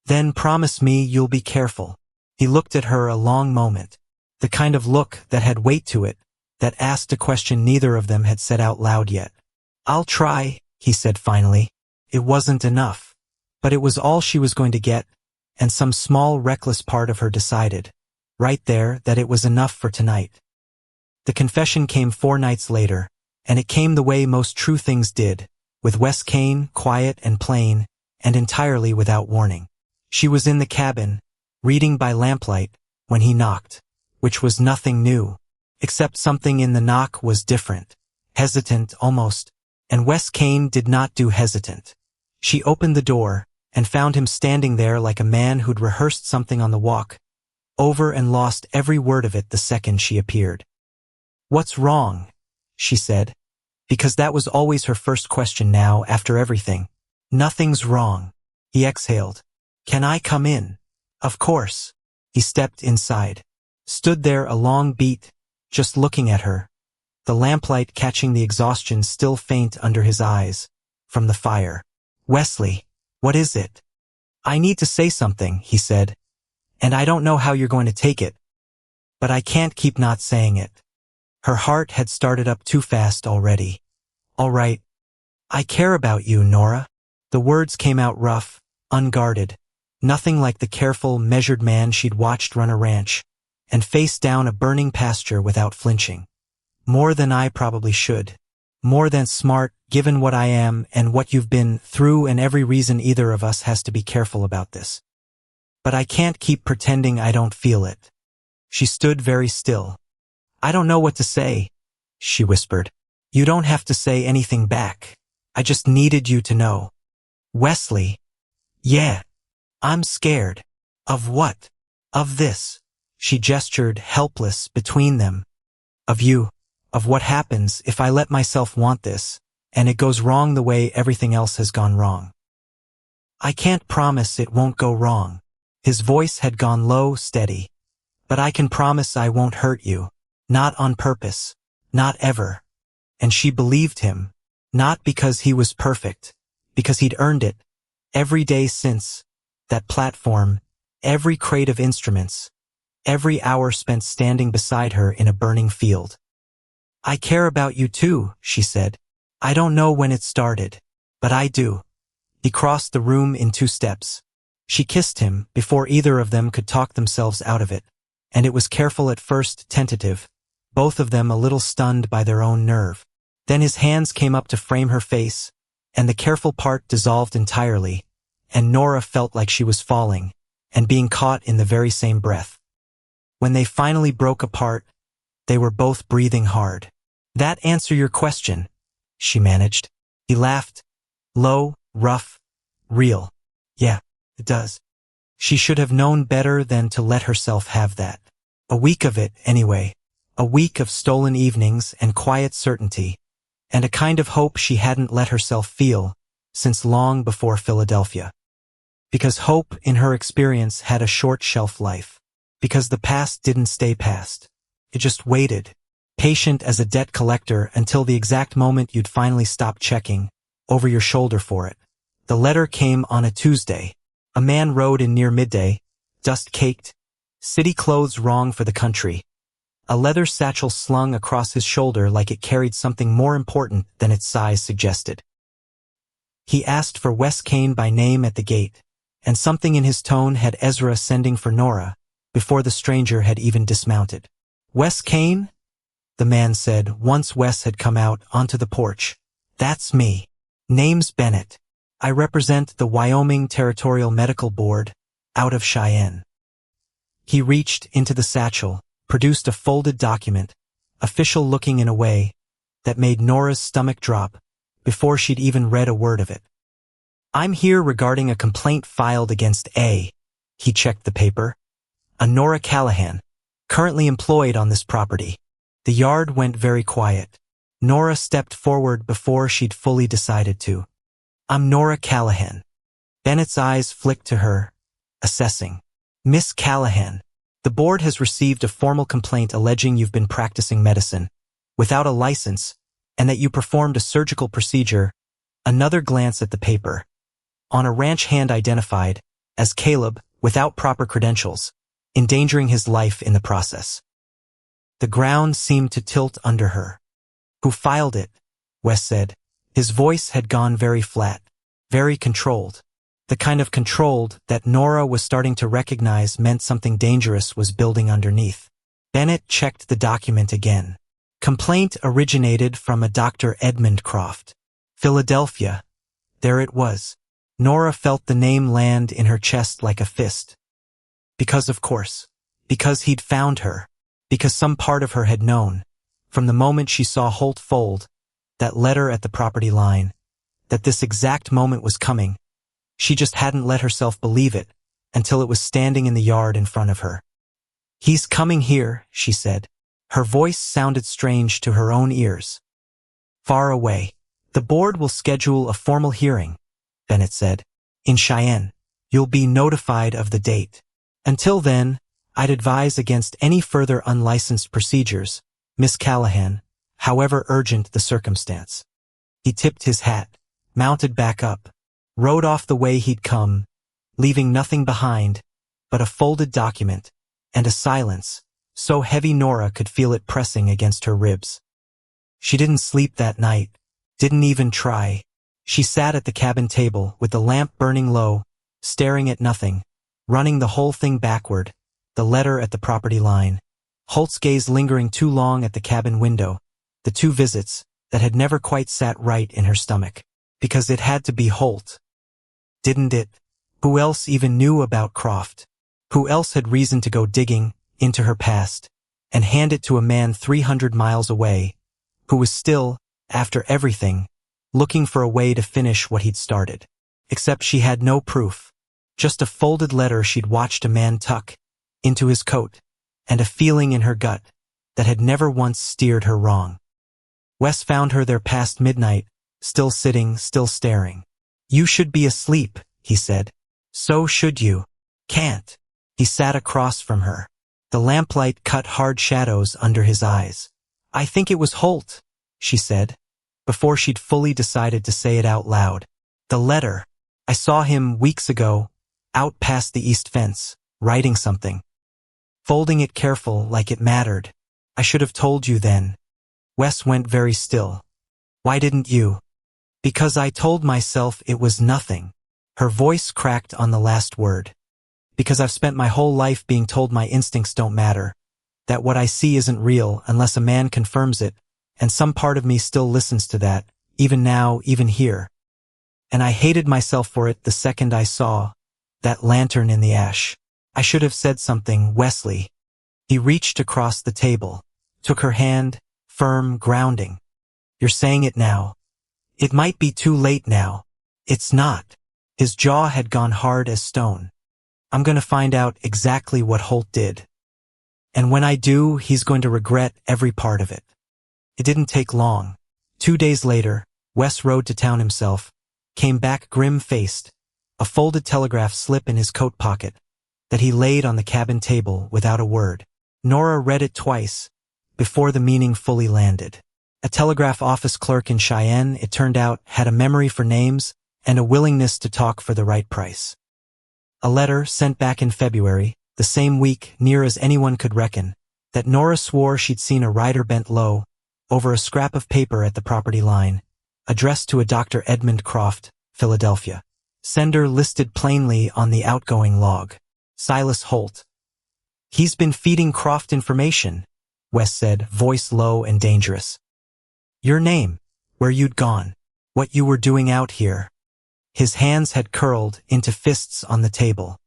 Then promise me you'll be careful. He looked at her a long moment. The kind of look that had weight to it, that asked a question neither of them had said out loud yet. I'll try, he said finally. It wasn't enough. But it was all she was going to get, and some small reckless part of her decided, right there, that it was enough for tonight. The confession came 4 nights later, and it came the way most true things did, with Wes Cain, quiet and plain, and entirely without warning. She was in the cabin, reading by lamplight, when he knocked, which was nothing new, except something in the knock was different, hesitant almost, and Wes Cain did not do hesitant. She opened the door, and found him standing there like a man who'd rehearsed something on the walk, over and lost every word of it the second she appeared. What's wrong? She said, because that was always her first question now after everything. Nothing's wrong. He exhaled. Can I come in? Of course. He stepped inside. Stood there a long beat, just looking at her, the lamplight catching the exhaustion still faint under his eyes, from the fire. Wesley, what is it? I need to say something, he said, and I don't know how you're going to take it, but I can't keep not saying it. Her heart had started up too fast already. All right. I care about you, Norah. The words came out rough, unguarded, nothing like the careful, measured man she'd watched run a ranch, and face down a burning pasture without flinching. More than I probably should. More than smart, given what I am and what you've been through and every reason either of us has to be careful about this. But I can't keep pretending I don't feel it. She stood very still. I don't know what to say, she whispered. You don't have to say anything back. I just needed you to know. Wesley. Yeah. I'm scared. Of what? Of this. She gestured, helpless, between them. Of you. Of what happens if I let myself want this, and it goes wrong the way everything else has gone wrong. I can't promise it won't go wrong. His voice had gone low, steady. But I can promise I won't hurt you. Not on purpose. Not ever. And she believed him. Not because he was perfect. Because he'd earned it. Every day since. That platform. Every crate of instruments. Every hour spent standing beside her in a burning field. I care about you too, she said. I don't know when it started. But I do. He crossed the room in 2 steps. She kissed him before either of them could talk themselves out of it. And it was careful at first, tentative. Both of them a little stunned by their own nerve. Then his hands came up to frame her face, and the careful part dissolved entirely, and Norah felt like she was falling, and being caught in the very same breath. When they finally broke apart, they were both breathing hard. That answer your question? She managed. He laughed. Low, rough, real. Yeah, it does. She should have known better than to let herself have that. A week of it, anyway. A week of stolen evenings and quiet certainty, and a kind of hope she hadn't let herself feel since long before Philadelphia. Because hope, in her experience, had a short shelf life. Because the past didn't stay past. It just waited, patient as a debt collector until the exact moment you'd finally stop checking, over your shoulder for it. The letter came on a Tuesday. A man rode in near midday, dust-caked, city clothes wrong for the country. A leather satchel slung across his shoulder like it carried something more important than its size suggested. He asked for Wes Cain by name at the gate, and something in his tone had Ezra sending for Norah, before the stranger had even dismounted. Wes Cain? The man said, once Wes had come out onto the porch. That's me. Name's Bennett. I represent the Wyoming Territorial Medical Board, out of Cheyenne. He reached into the satchel, produced a folded document, official looking in a way that made Norah's stomach drop before she'd even read a word of it. I'm here regarding a complaint filed against A. He checked the paper. a Norah Callahan, currently employed on this property. The yard went very quiet. Norah stepped forward before she'd fully decided to. I'm Norah Callahan. Bennett's eyes flicked to her, assessing. Miss Callahan, the board has received a formal complaint alleging you've been practicing medicine without a license and that you performed a surgical procedure. Another glance at the paper. On a ranch hand identified as Caleb without proper credentials, endangering his life in the process. The ground seemed to tilt under her. Who filed it? Wes said. His voice had gone very flat, very controlled. The kind of controlled that Norah was starting to recognize meant something dangerous was building underneath. Bennett checked the document again. Complaint originated from a Dr. Edmund Croft. Philadelphia. There it was. Norah felt the name land in her chest like a fist. Because of course. Because he'd found her. Because some part of her had known, from the moment she saw Holt fold that letter at the property line, that this exact moment was coming. She just hadn't let herself believe it until it was standing in the yard in front of her. He's coming here, she said. Her voice sounded strange to her own ears. Far away. The board will schedule a formal hearing, Bennett said. In Cheyenne. You'll be notified of the date. Until then, I'd advise against any further unlicensed procedures, Miss Callahan, however urgent the circumstance. He tipped his hat, mounted back up, rode off the way he'd come, leaving nothing behind but a folded document and a silence so heavy Norah could feel it pressing against her ribs. She didn't sleep that night, didn't even try. She sat at the cabin table with the lamp burning low, staring at nothing, running the whole thing backward, the letter at the property line, Holt's gaze lingering too long at the cabin window, the two visits that had never quite sat right in her stomach. Because it had to be Holt. Didn't it? Who else even knew about Croft? Who else had reason to go digging into her past and hand it to a man 300 miles away, who was still, after everything, looking for a way to finish what he'd started? Except she had no proof, just a folded letter she'd watched a man tuck into his coat, and a feeling in her gut that had never once steered her wrong. Wes found her there past midnight, still sitting, still staring. You should be asleep, he said. So should you. Can't. He sat across from her. The lamplight cut hard shadows under his eyes. I think it was Holt, she said, before she'd fully decided to say it out loud. The letter. I saw him weeks ago, out past the east fence, writing something. Folding it careful like it mattered. I should have told you then. Wes went very still. Why didn't you? Because I told myself it was nothing. Her voice cracked on the last word. Because I've spent my whole life being told my instincts don't matter, that what I see isn't real unless a man confirms it, and some part of me still listens to that, even now, even here. And I hated myself for it the second I saw that lantern in the ash. I should have said something, Wesley. He reached across the table, took her hand, firm, grounding. You're saying it now. It might be too late now. It's not. His jaw had gone hard as stone. I'm going to find out exactly what Holt did. And when I do, he's going to regret every part of it. It didn't take long. 2 days later, Wes rode to town himself, came back grim-faced, a folded telegraph slip in his coat pocket that he laid on the cabin table without a word. Norah read it twice before the meaning fully landed. A telegraph office clerk in Cheyenne, it turned out, had a memory for names and a willingness to talk for the right price. A letter sent back in February, the same week, near as anyone could reckon, that Norah swore she'd seen a rider bent low over a scrap of paper at the property line, addressed to a Dr. Edmund Croft, Philadelphia. Sender listed plainly on the outgoing log. Silus Holt. He's been feeding Croft information, Wes said, voice low and dangerous. Your name, where you'd gone, what you were doing out here. His hands had curled into fists on the table.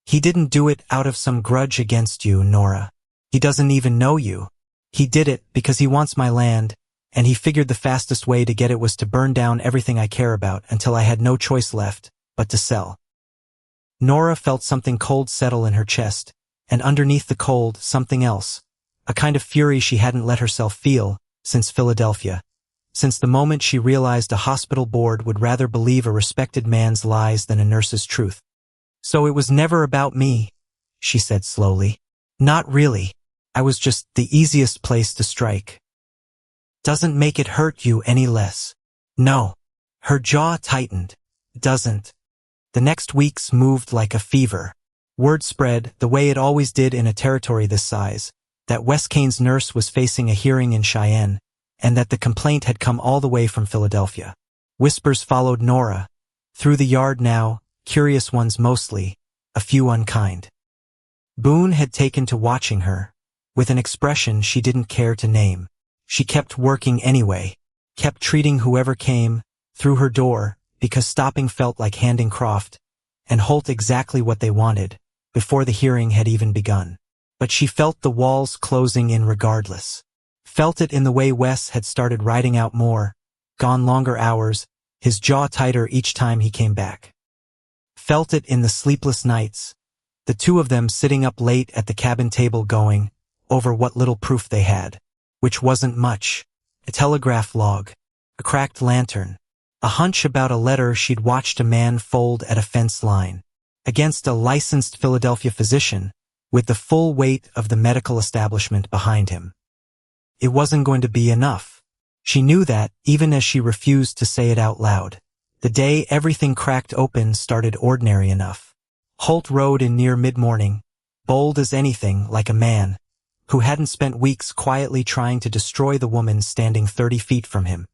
He didn't do it out of some grudge against you, Norah. He doesn't even know you. He did it because he wants my land, and he figured the fastest way to get it was to burn down everything I care about until I had no choice left but to sell. Norah felt something cold settle in her chest, and underneath the cold, something else, a kind of fury she hadn't let herself feel since Philadelphia, since the moment she realized a hospital board would rather believe a respected man's lies than a nurse's truth. "So it was never about me," she said slowly. "Not really. I was just the easiest place to strike." "Doesn't make it hurt you any less." "No." Her jaw tightened. "Doesn't." The next weeks moved like a fever. Word spread, the way it always did in a territory this size, that Wes Cain's nurse was facing a hearing in Cheyenne, and that the complaint had come all the way from Philadelphia. Whispers followed Norah. Through the yard now, curious ones mostly, a few unkind. Boone had taken to watching her, with an expression she didn't care to name. She kept working anyway, kept treating whoever came through her door, because stopping felt like handing Croft and Holt exactly what they wanted, before the hearing had even begun. But she felt the walls closing in regardless. Felt it in the way Wes had started riding out more, gone longer hours, his jaw tighter each time he came back. Felt it in the sleepless nights, the two of them sitting up late at the cabin table going over what little proof they had, which wasn't much: a telegraph log, a cracked lantern, a hunch about a letter she'd watched a man fold at a fence line, against a licensed Philadelphia physician, with the full weight of the medical establishment behind him. It wasn't going to be enough. She knew that, even as she refused to say it out loud. The day everything cracked open started ordinary enough. Holt rode in near mid-morning, bold as anything, like a man who hadn't spent weeks quietly trying to destroy the woman standing 30 feet from him.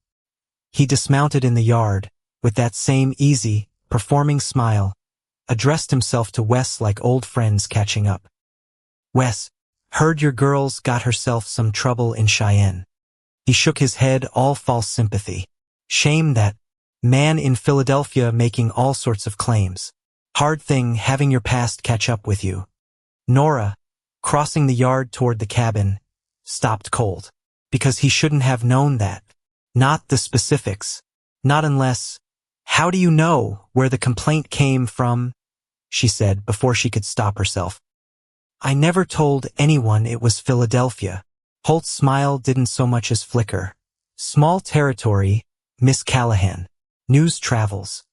He dismounted in the yard, with that same easy, performing smile, addressed himself to Wes like old friends catching up. "Wes, heard your girl's got herself some trouble in Cheyenne." He shook his head, all false sympathy. "Shame that man in Philadelphia making all sorts of claims. Hard thing having your past catch up with you." Norah, crossing the yard toward the cabin, stopped cold. Because he shouldn't have known that. Not the specifics. Not unless— "How do you know where the complaint came from?" she said before she could stop herself. "I never told anyone it was Philadelphia." Holt's smile didn't so much as flicker. "Small territory, Miss Callahan. News travels.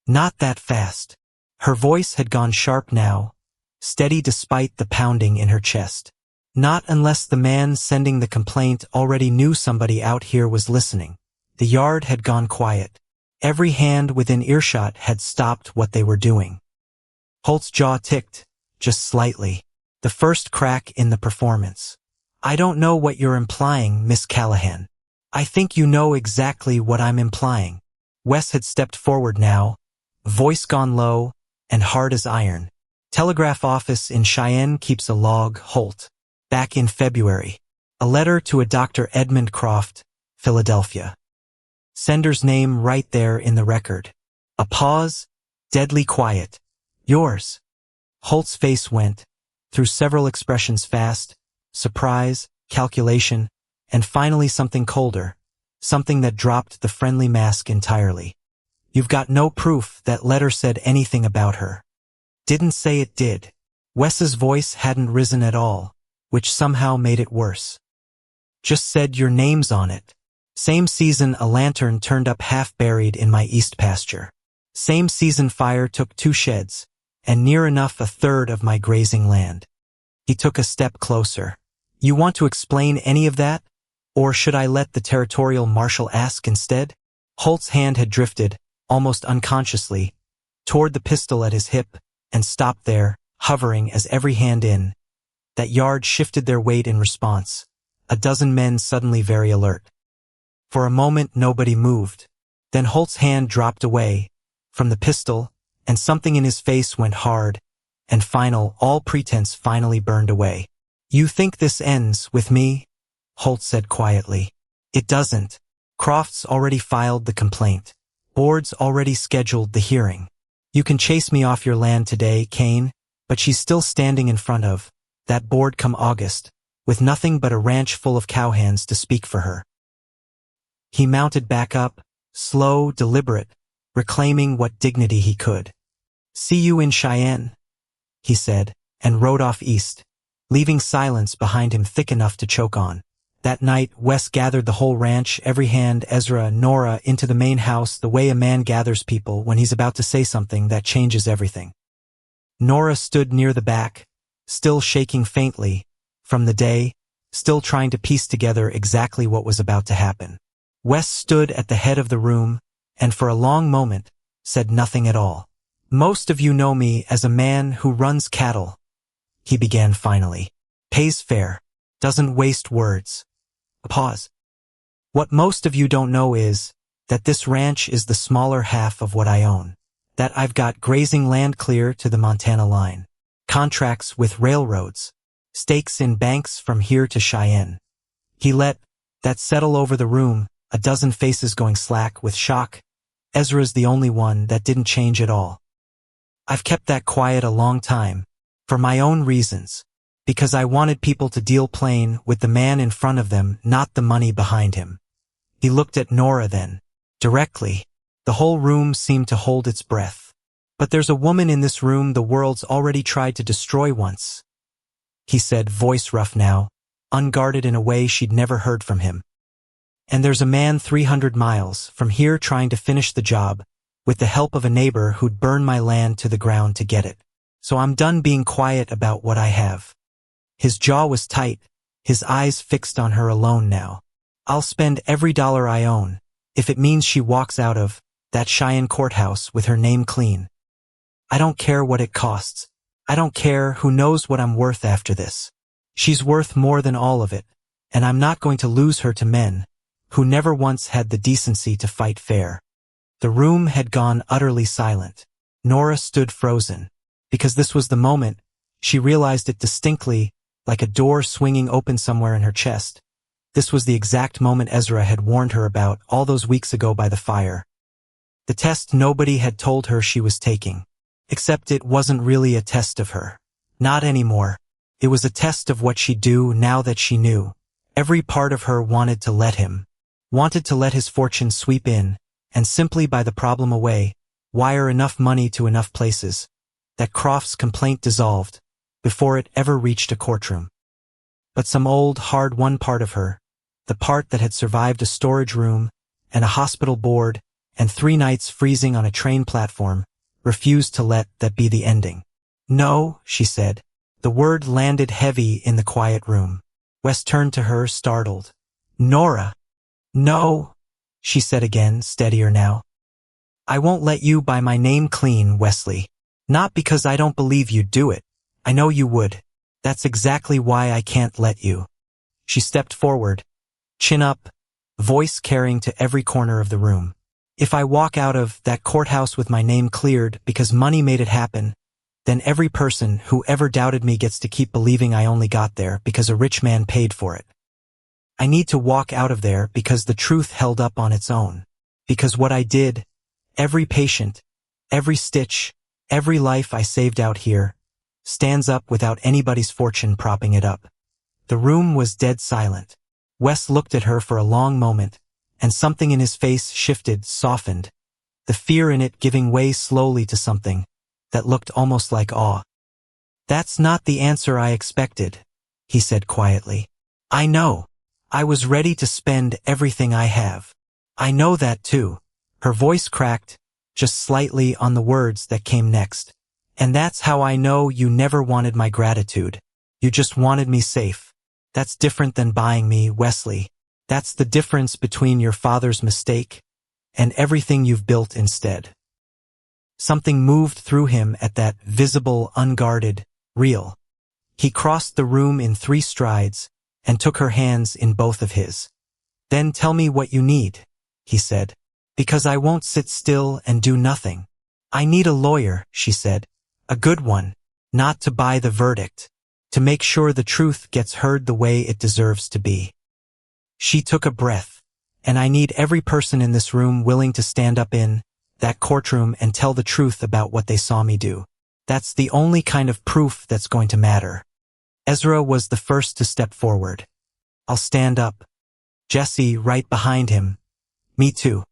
Not that fast." Her voice had gone sharp now, steady despite the pounding in her chest. "Not unless the man sending the complaint already knew somebody out here was listening." The yard had gone quiet. Every hand within earshot had stopped what they were doing. Holt's jaw ticked, just slightly. The first crack in the performance. "I don't know what you're implying, Miss Callahan." "I think you know exactly what I'm implying." Wes had stepped forward now, voice gone low and hard as iron. "Telegraph office in Cheyenne keeps a log, Holt. Back in February. A letter to a Dr. Edmund Croft, Philadelphia. Sender's name right there in the record." A pause, deadly quiet. "Yours." Holt's face went through several expressions fast: surprise, calculation, and finally something colder, something that dropped the friendly mask entirely. "You've got no proof that letter said anything about her." "Didn't say it did." Wes's voice hadn't risen at all, which somehow made it worse. "Just said your name's on it. Same season a lantern turned up half buried in my east pasture. Same season fire took 2 sheds, and near enough a third of my grazing land." He took a step closer. "You want to explain any of that? Or should I let the territorial marshal ask instead?" Holt's hand had drifted, almost unconsciously, toward the pistol at his hip, and stopped there, hovering as every hand in that yard shifted their weight in response, a dozen men suddenly very alert. For a moment nobody moved. Then Holt's hand dropped away from the pistol, and something in his face went hard, and all pretense finally burned away. "You think this ends with me?" Holt said quietly. "It doesn't. Croft's already filed the complaint. Board's already scheduled the hearing. You can chase me off your land today, Cain, but she's still standing in front of that board come August, with nothing but a ranch full of cowhands to speak for her." He mounted back up, slow, deliberate, reclaiming what dignity he could. "See you in Cheyenne," he said, and rode off east, leaving silence behind him thick enough to choke on. That night, Wes gathered the whole ranch, every hand, Ezra, Norah, into the main house the way a man gathers people when he's about to say something that changes everything. Norah stood near the back, still shaking faintly from the day, still trying to piece together exactly what was about to happen. Wes stood at the head of the room, and for a long moment, said nothing at all. "Most of you know me as a man who runs cattle," he began finally. "Pays fair, doesn't waste words." A pause. "What most of you don't know is that this ranch is the smaller half of what I own. That I've got grazing land clear to the Montana line, contracts with railroads, stakes in banks from here to Cheyenne." He let that settle over the room, a dozen faces going slack with shock. Ezra's the only one that didn't change at all. "I've kept that quiet a long time, for my own reasons, because I wanted people to deal plain with the man in front of them, not the money behind him." He looked at Norah then, directly. The whole room seemed to hold its breath. "But there's a woman in this room the world's already tried to destroy once," he said, voice rough now, unguarded in a way she'd never heard from him. "And there's a man 300 miles from here trying to finish the job, with the help of a neighbor who'd burn my land to the ground to get it. So I'm done being quiet about what I have." His jaw was tight, his eyes fixed on her alone now. "I'll spend every dollar I own, if it means she walks out of that Cheyenne courthouse with her name clean. I don't care what it costs. I don't care who knows what I'm worth after this. She's worth more than all of it, and I'm not going to lose her to men who never once had the decency to fight fair." The room had gone utterly silent. Norah stood frozen, because this was the moment. She realized it distinctly, like a door swinging open somewhere in her chest. This was the exact moment Ezra had warned her about all those weeks ago by the fire. The test nobody had told her she was taking. Except it wasn't really a test of her. Not anymore. It was a test of what she'd do now that she knew. Every part of her wanted to let him. Wanted to let his fortune sweep in, and simply buy the problem away, wire enough money to enough places, that Croft's complaint dissolved, before it ever reached a courtroom. But some old, hard-won part of her, the part that had survived a storage room, and a hospital board, and 3 nights freezing on a train platform, refused to let that be the ending. "No," she said. The word landed heavy in the quiet room. Wes turned to her, startled. "Norah." "No," she said again, steadier now. "I won't let you buy my name clean, Wesley. Not because I don't believe you'd do it. I know you would. That's exactly why I can't let you." She stepped forward, chin up, voice carrying to every corner of the room. "If I walk out of that courthouse with my name cleared because money made it happen, then every person who ever doubted me gets to keep believing I only got there because a rich man paid for it. I need to walk out of there because the truth held up on its own. Because what I did, every patient, every stitch, every life I saved out here, stands up without anybody's fortune propping it up." The room was dead silent. Wes looked at her for a long moment, and something in his face shifted, softened, the fear in it giving way slowly to something that looked almost like awe. "That's not the answer I expected," he said quietly. "I know. I was ready to spend everything I have. I know that too." Her voice cracked, just slightly on the words that came next. "And that's how I know you never wanted my gratitude. You just wanted me safe. That's different than buying me, Wesley. That's the difference between your father's mistake and everything you've built instead." Something moved through him at that visible, unguarded, real. He crossed the room in 3 strides and took her hands in both of his. "Then tell me what you need," he said. "Because I won't sit still and do nothing." "I need a lawyer," she said. "A good one. Not to buy the verdict. To make sure the truth gets heard the way it deserves to be." She took a breath. "And I need every person in this room willing to stand up in that courtroom and tell the truth about what they saw me do. That's the only kind of proof that's going to matter." Ezra was the first to step forward. "I'll stand up." Jesse right behind him. "Me too."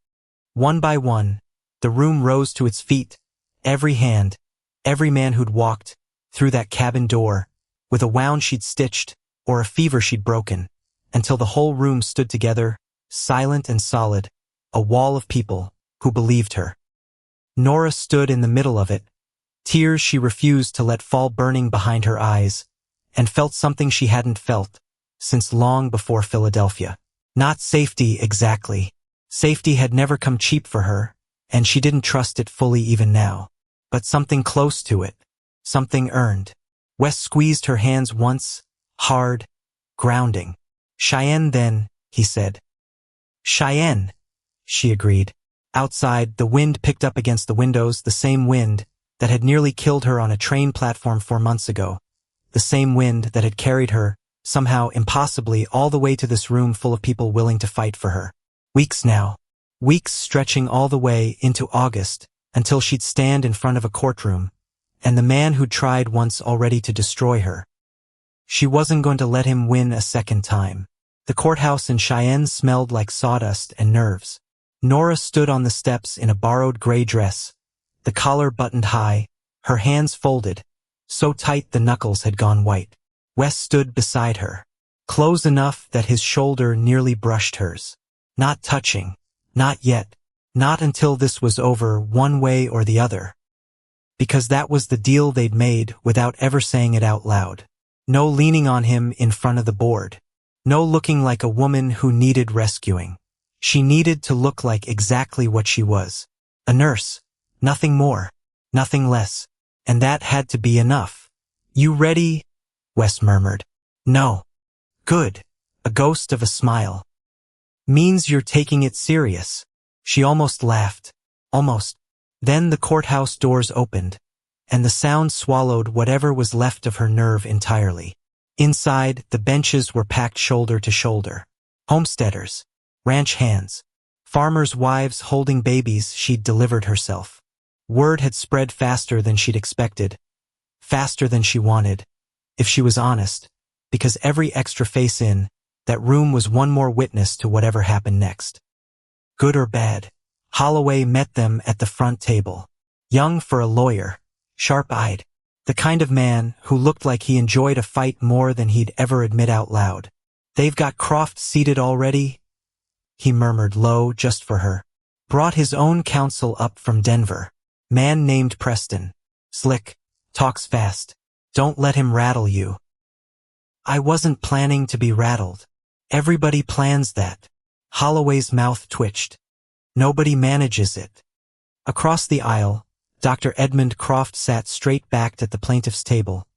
One by one, the room rose to its feet. Every hand, every man who'd walked, through that cabin door, with a wound she'd stitched, or a fever she'd broken, until the whole room stood together, silent and solid, a wall of people who believed her. Norah stood in the middle of it, tears she refused to let fall burning behind her eyes, and felt something she hadn't felt since long before Philadelphia. Not safety exactly. Safety had never come cheap for her, and she didn't trust it fully even now. But something close to it. Something earned. Wes squeezed her hands once, hard, grounding. "Cheyenne then," he said. "Cheyenne," she agreed. Outside, the wind picked up against the windows, the same wind that had nearly killed her on a train platform 4 months ago. The same wind that had carried her, somehow impossibly, all the way to this room full of people willing to fight for her. Weeks now. Weeks stretching all the way into August, until she'd stand in front of a courtroom, and the man who'd tried once already to destroy her. She wasn't going to let him win a second time. The courthouse in Cheyenne smelled like sawdust and nerves. Norah stood on the steps in a borrowed gray dress, the collar buttoned high, her hands folded, so tight the knuckles had gone white. Wes stood beside her, close enough that his shoulder nearly brushed hers. Not touching, not yet, not until this was over one way or the other. Because that was the deal they'd made without ever saying it out loud. No leaning on him in front of the board. No looking like a woman who needed rescuing. She needed to look like exactly what she was. A nurse. Nothing more. Nothing less. And that had to be enough. "You ready?" Wes murmured. "No." "Good." A ghost of a smile. "Means you're taking it serious." She almost laughed. Almost. Then the courthouse doors opened, and the sound swallowed whatever was left of her nerve entirely. Inside, the benches were packed shoulder to shoulder. Homesteaders. Ranch hands. Farmers' wives holding babies she'd delivered herself. Word had spread faster than she'd expected. Faster than she wanted, if she was honest, because every extra face in that room was one more witness to whatever happened next. Good or bad, Holloway met them at the front table. Young for a lawyer, sharp-eyed, the kind of man who looked like he enjoyed a fight more than he'd ever admit out loud. "They've got Croft seated already?" he murmured low just for her. "Brought his own counsel up from Denver. Man named Preston. Slick. Talks fast. Don't let him rattle you." "I wasn't planning to be rattled. Everybody plans that." Holloway's mouth twitched. "Nobody manages it." Across the aisle, Dr. Edmund Croft sat straight-backed at the plaintiff's table,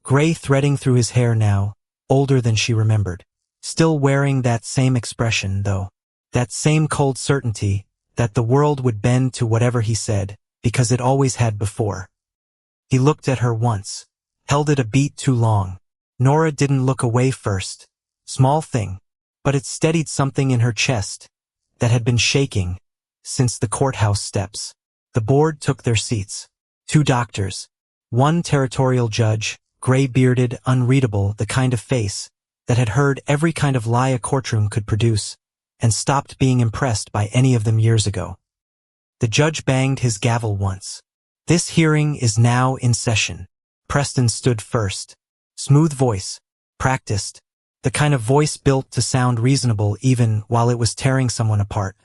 gray threading through his hair now, older than she remembered. Still wearing that same expression, though. That same cold certainty that the world would bend to whatever he said, because it always had before. He looked at her once, held it a beat too long. Norah didn't look away first. Small thing, but it steadied something in her chest that had been shaking since the courthouse steps. The board took their seats. 2 doctors. 1 territorial judge, gray-bearded, unreadable, the kind of face that had heard every kind of lie a courtroom could produce, and stopped being impressed by any of them years ago. The judge banged his gavel once. "This hearing is now in session." Preston stood first. Smooth voice. Practiced. The kind of voice built to sound reasonable even while it was tearing someone apart.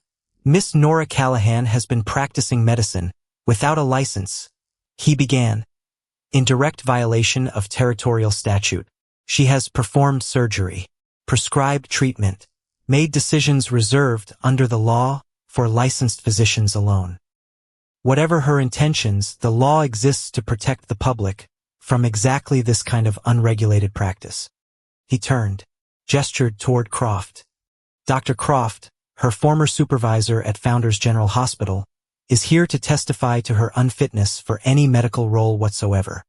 "Miss Norah Callahan has been practicing medicine without a license," he began, "in direct violation of territorial statute. She has performed surgery, prescribed treatment, made decisions reserved under the law for licensed physicians alone. Whatever her intentions, the law exists to protect the public from exactly this kind of unregulated practice." He turned, gestured toward Croft. "Dr. Croft, her former supervisor at Founders General Hospital, is here to testify to her unfitness for any medical role whatsoever."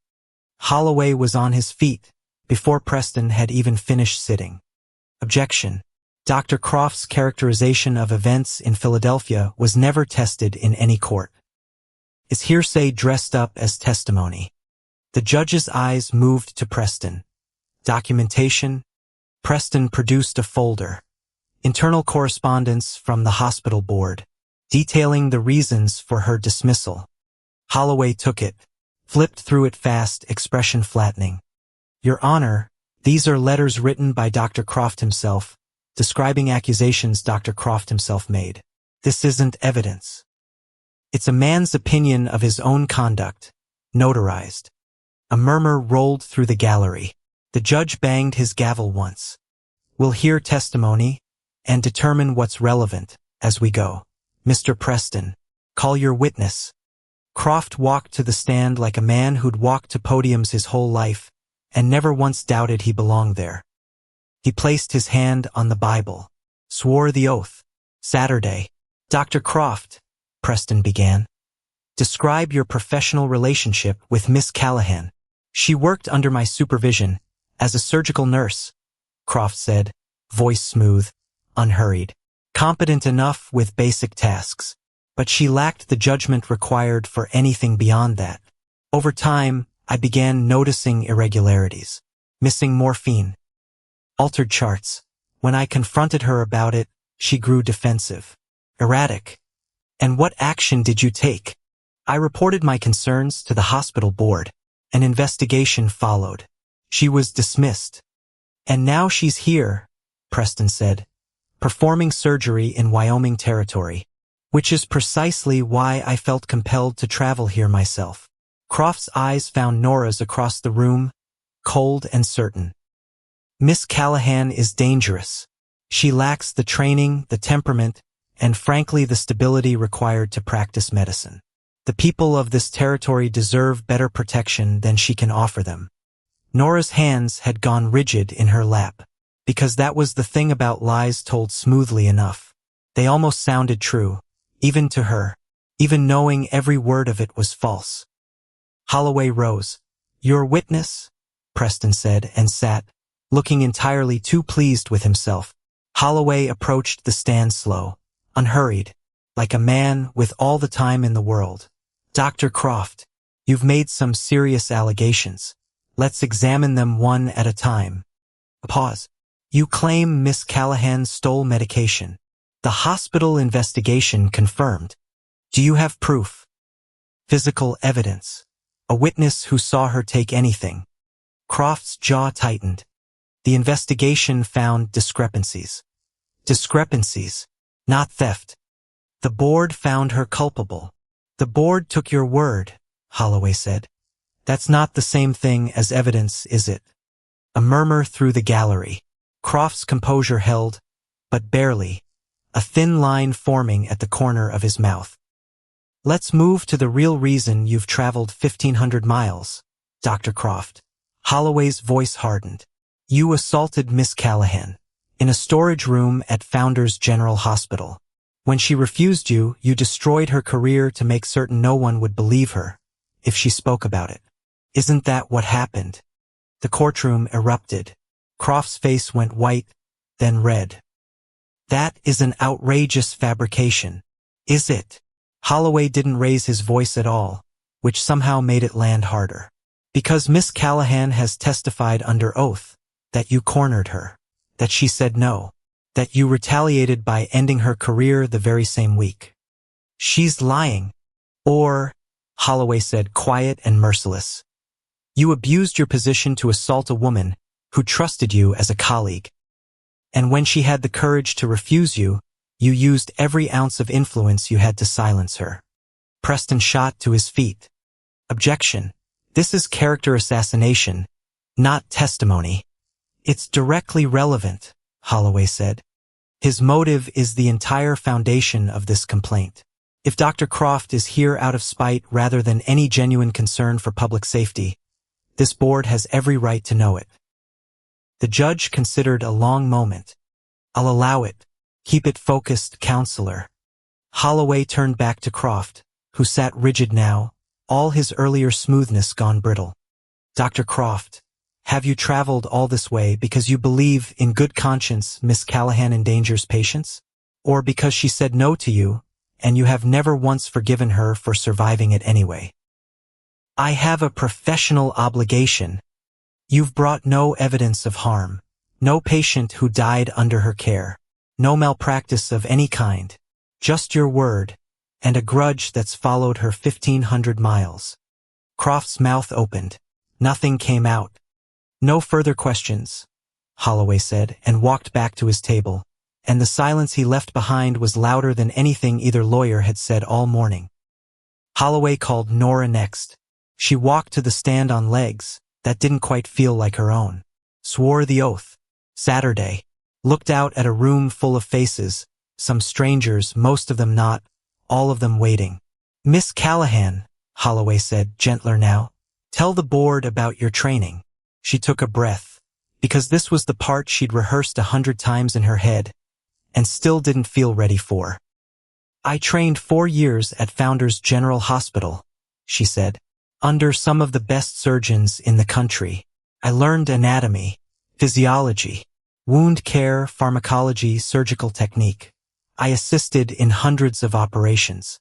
Holloway was on his feet before Preston had even finished sitting. "Objection. Dr. Croft's characterization of events in Philadelphia was never tested in any court. Is hearsay dressed up as testimony." The judge's eyes moved to Preston. "Documentation?" Preston produced a folder. Internal correspondence from the hospital board, detailing the reasons for her dismissal. Holloway took it, flipped through it fast, expression flattening. Your Honor, these are letters written by Dr. Croft himself, describing accusations Dr. Croft himself made. This isn't evidence. It's a man's opinion of his own conduct, notarized. A murmur rolled through the gallery. The judge banged his gavel once. We'll hear testimony and determine what's relevant as we go. Mr. Preston, call your witness. Croft walked to the stand like a man who'd walked to podiums his whole life and never once doubted he belonged there. He placed his hand on the Bible, swore the oath. Saturday. Dr. Croft, Preston began. Describe your professional relationship with Miss Callahan. She worked under my supervision as a surgical nurse, Croft said, voice smooth, unhurried. Competent enough with basic tasks, but she lacked the judgment required for anything beyond that. Over time, I began noticing irregularities. Missing morphine. Altered charts. When I confronted her about it, she grew defensive. Erratic. And what action did you take? I reported my concerns to the hospital board. An investigation followed. She was dismissed. And now she's here, Preston said, performing surgery in Wyoming territory, which is precisely why I felt compelled to travel here myself. Croft's eyes found Norah's across the room, cold and certain. Miss Callahan is dangerous. She lacks the training, the temperament, and frankly the stability required to practice medicine. The people of this territory deserve better protection than she can offer them. Norah's hands had gone rigid in her lap, because that was the thing about lies told smoothly enough. They almost sounded true, even to her, even knowing every word of it was false. Holloway rose. Your witness? Preston said, and sat, looking entirely too pleased with himself. Holloway approached the stand slow, unhurried, like a man with all the time in the world. Dr. Croft, you've made some serious allegations. Let's examine them one at a time. A pause. You claim Miss Callahan stole medication. The hospital investigation confirmed. Do you have proof? Physical evidence. A witness who saw her take anything. Croft's jaw tightened. The investigation found discrepancies. Discrepancies, not theft. The board found her culpable. The board took your word, Holloway said. That's not the same thing as evidence, is it? A murmur through the gallery. Croft's composure held, but barely, a thin line forming at the corner of his mouth. Let's move to the real reason you've traveled 1,500 miles, Dr. Croft. Holloway's voice hardened. You assaulted Miss Callahan in a storage room at Founders General Hospital. When she refused you, you destroyed her career to make certain no one would believe her if she spoke about it. Isn't that what happened? The courtroom erupted. Croft's face went white, then red. That is an outrageous fabrication, is it? Holloway didn't raise his voice at all, which somehow made it land harder. Because Miss Callahan has testified under oath that you cornered her, that she said no, that you retaliated by ending her career the very same week. She's lying. Or, Holloway said, quiet and merciless. You abused your position to assault a woman who trusted you as a colleague. And when she had the courage to refuse you, you used every ounce of influence you had to silence her. Preston shot to his feet. Objection. This is character assassination, not testimony. It's directly relevant, Holloway said. His motive is the entire foundation of this complaint. If Dr. Croft is here out of spite rather than any genuine concern for public safety, this board has every right to know it. The judge considered a long moment. I'll allow it. Keep it focused, counselor. Holloway turned back to Croft, who sat rigid now, all his earlier smoothness gone brittle. Dr. Croft, have you traveled all this way because you believe in good conscience Miss Callahan endangers patients? Or because she said no to you, and you have never once forgiven her for surviving it anyway? I have a professional obligation. You've brought no evidence of harm, no patient who died under her care, no malpractice of any kind, just your word, and a grudge that's followed her 1,500 miles. Croft's mouth opened. Nothing came out. "No further questions," Holloway said, and walked back to his table, and the silence he left behind was louder than anything either lawyer had said all morning. Holloway called Norah next. She walked to the stand on legs that didn't quite feel like her own, swore the oath. Saturday. Looked out at a room full of faces, some strangers, most of them not, all of them waiting. "Miss Callahan," Holloway said, gentler now, "tell the board about your training." She took a breath, because this was the part she'd rehearsed 100 times in her head, and still didn't feel ready for. "I trained 4 years at Founders General Hospital," she said, "under some of the best surgeons in the country. I learned anatomy, physiology, wound care, pharmacology, surgical technique. I assisted in hundreds of operations."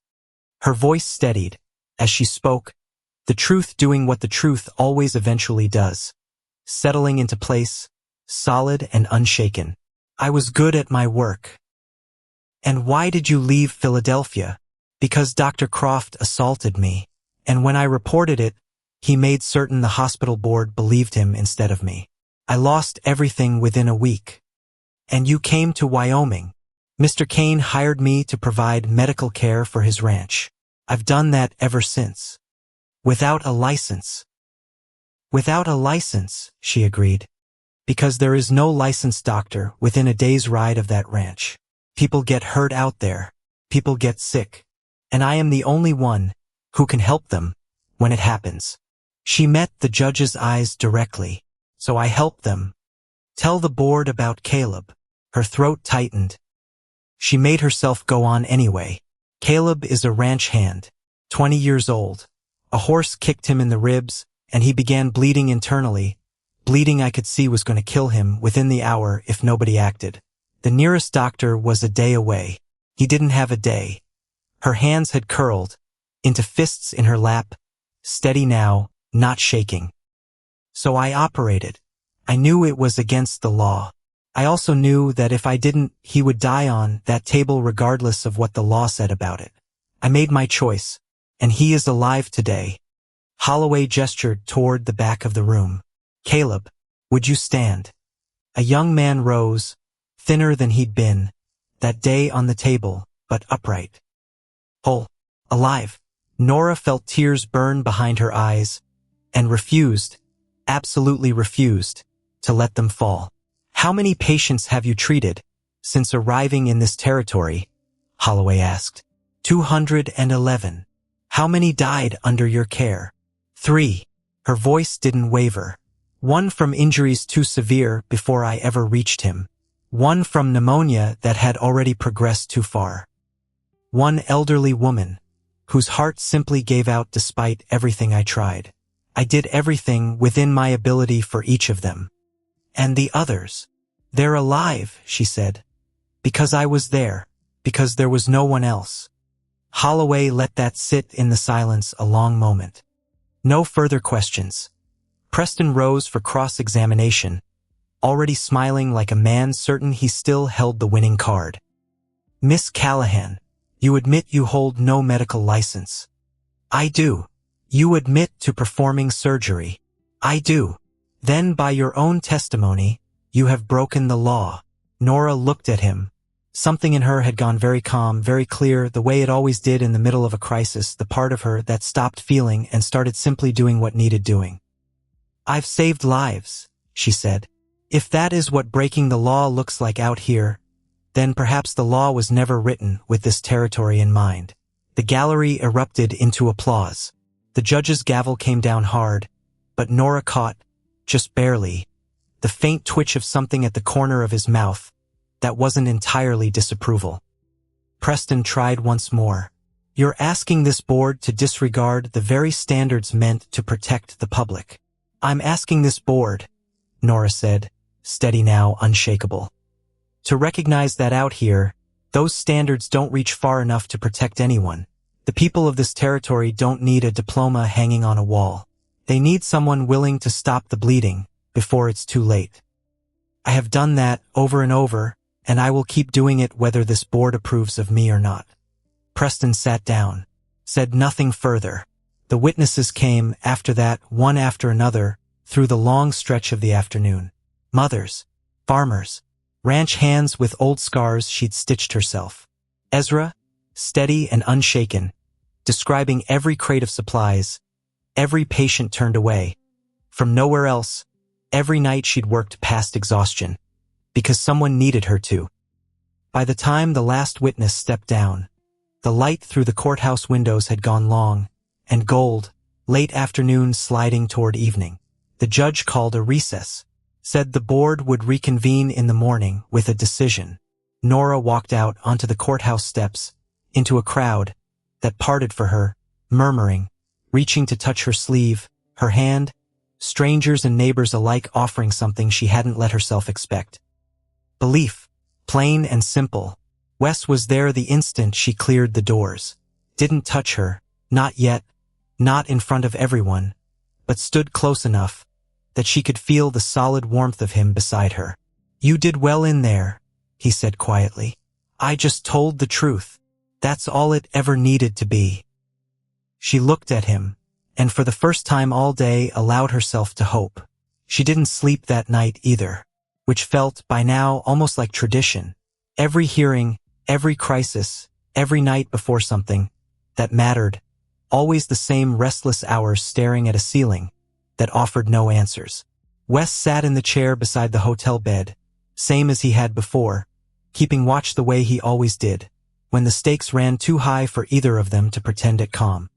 Her voice steadied as she spoke, the truth doing what the truth always eventually does, settling into place, solid and unshaken. "I was good at my work." "And why did you leave Philadelphia?" "Because Dr. Croft assaulted me, and when I reported it, he made certain the hospital board believed him instead of me. I lost everything within a week." "And you came to Wyoming." "Mr. Cain hired me to provide medical care for his ranch. I've done that ever since." "Without a license." "Without a license," she agreed. "Because there is no licensed doctor within a day's ride of that ranch. People get hurt out there. People get sick. And I am the only one who can help them when it happens." She met the judge's eyes directly. "So I helped them. Tell the board about Caleb." Her throat tightened. She made herself go on anyway. "Caleb is a ranch hand, 20 years old. A horse kicked him in the ribs, and he began bleeding internally. Bleeding I could see was going to kill him within the hour if nobody acted. The nearest doctor was a day away. He didn't have a day." Her hands had curled into fists in her lap, steady now, not shaking. "So I operated. I knew it was against the law. I also knew that if I didn't, he would die on that table regardless of what the law said about it. I made my choice, and he is alive today." Holloway gestured toward the back of the room. "Caleb, would you stand?" A young man rose, thinner than he'd been that day on the table, but upright. "Whole, alive." Norah felt tears burn behind her eyes, and refused, absolutely refused, to let them fall. "How many patients have you treated since arriving in this territory?" Holloway asked. 211. "How many died under your care?" 3. Her voice didn't waver. "One from injuries too severe before I ever reached him. One from pneumonia that had already progressed too far. One elderly woman whose heart simply gave out despite everything I tried. I did everything within my ability for each of them. And the others, they're alive," she said. "Because I was there, because there was no one else." Holloway let that sit in the silence a long moment. No further questions. Preston rose for cross-examination, already smiling like a man certain he still held the winning card. "Miss Callahan, you admit you hold no medical license." "I do." "You admit to performing surgery." "I do." "Then by your own testimony, you have broken the law." Norah looked at him. Something in her had gone very calm, very clear, the way it always did in the middle of a crisis, the part of her that stopped feeling and started simply doing what needed doing. "I've saved lives," she said. "If that is what breaking the law looks like out here, then perhaps the law was never written with this territory in mind." The gallery erupted into applause. The judge's gavel came down hard, but Norah caught, just barely, the faint twitch of something at the corner of his mouth that wasn't entirely disapproval. Preston tried once more. "You're asking this board to disregard the very standards meant to protect the public." "I'm asking this board," Norah said, steady now, unshakable, "to recognize that out here, those standards don't reach far enough to protect anyone. The people of this territory don't need a diploma hanging on a wall. They need someone willing to stop the bleeding before it's too late. I have done that over and over, and I will keep doing it whether this board approves of me or not." Preston sat down, said nothing further, The witnesses came after that, one after another, through the long stretch of the afternoon. Mothers, farmers, ranch hands with old scars she'd stitched herself. Ezra, steady and unshaken, describing every crate of supplies, every patient turned away. From nowhere else, every night she'd worked past exhaustion, because someone needed her to. By the time the last witness stepped down, the light through the courthouse windows had gone long, and gold, late afternoon sliding toward evening. The judge called a recess, said the board would reconvene in the morning with a decision. Norah walked out onto the courthouse steps, into a crowd that parted for her, murmuring, reaching to touch her sleeve, her hand, strangers and neighbors alike offering something she hadn't let herself expect. Belief, plain and simple. Wes was there the instant she cleared the doors. Didn't touch her, not yet, not in front of everyone, but stood close enough that she could feel the solid warmth of him beside her. "You did well in there," he said quietly. "I just told the truth. That's all it ever needed to be." She looked at him, and for the first time all day allowed herself to hope. She didn't sleep that night either, which felt by now almost like tradition. Every hearing, every crisis, every night before something that mattered, always the same restless hours staring at a ceiling that offered no answers. Wes sat in the chair beside the hotel bed, same as he had before, keeping watch the way he always did, when the stakes ran too high for either of them to pretend at calm.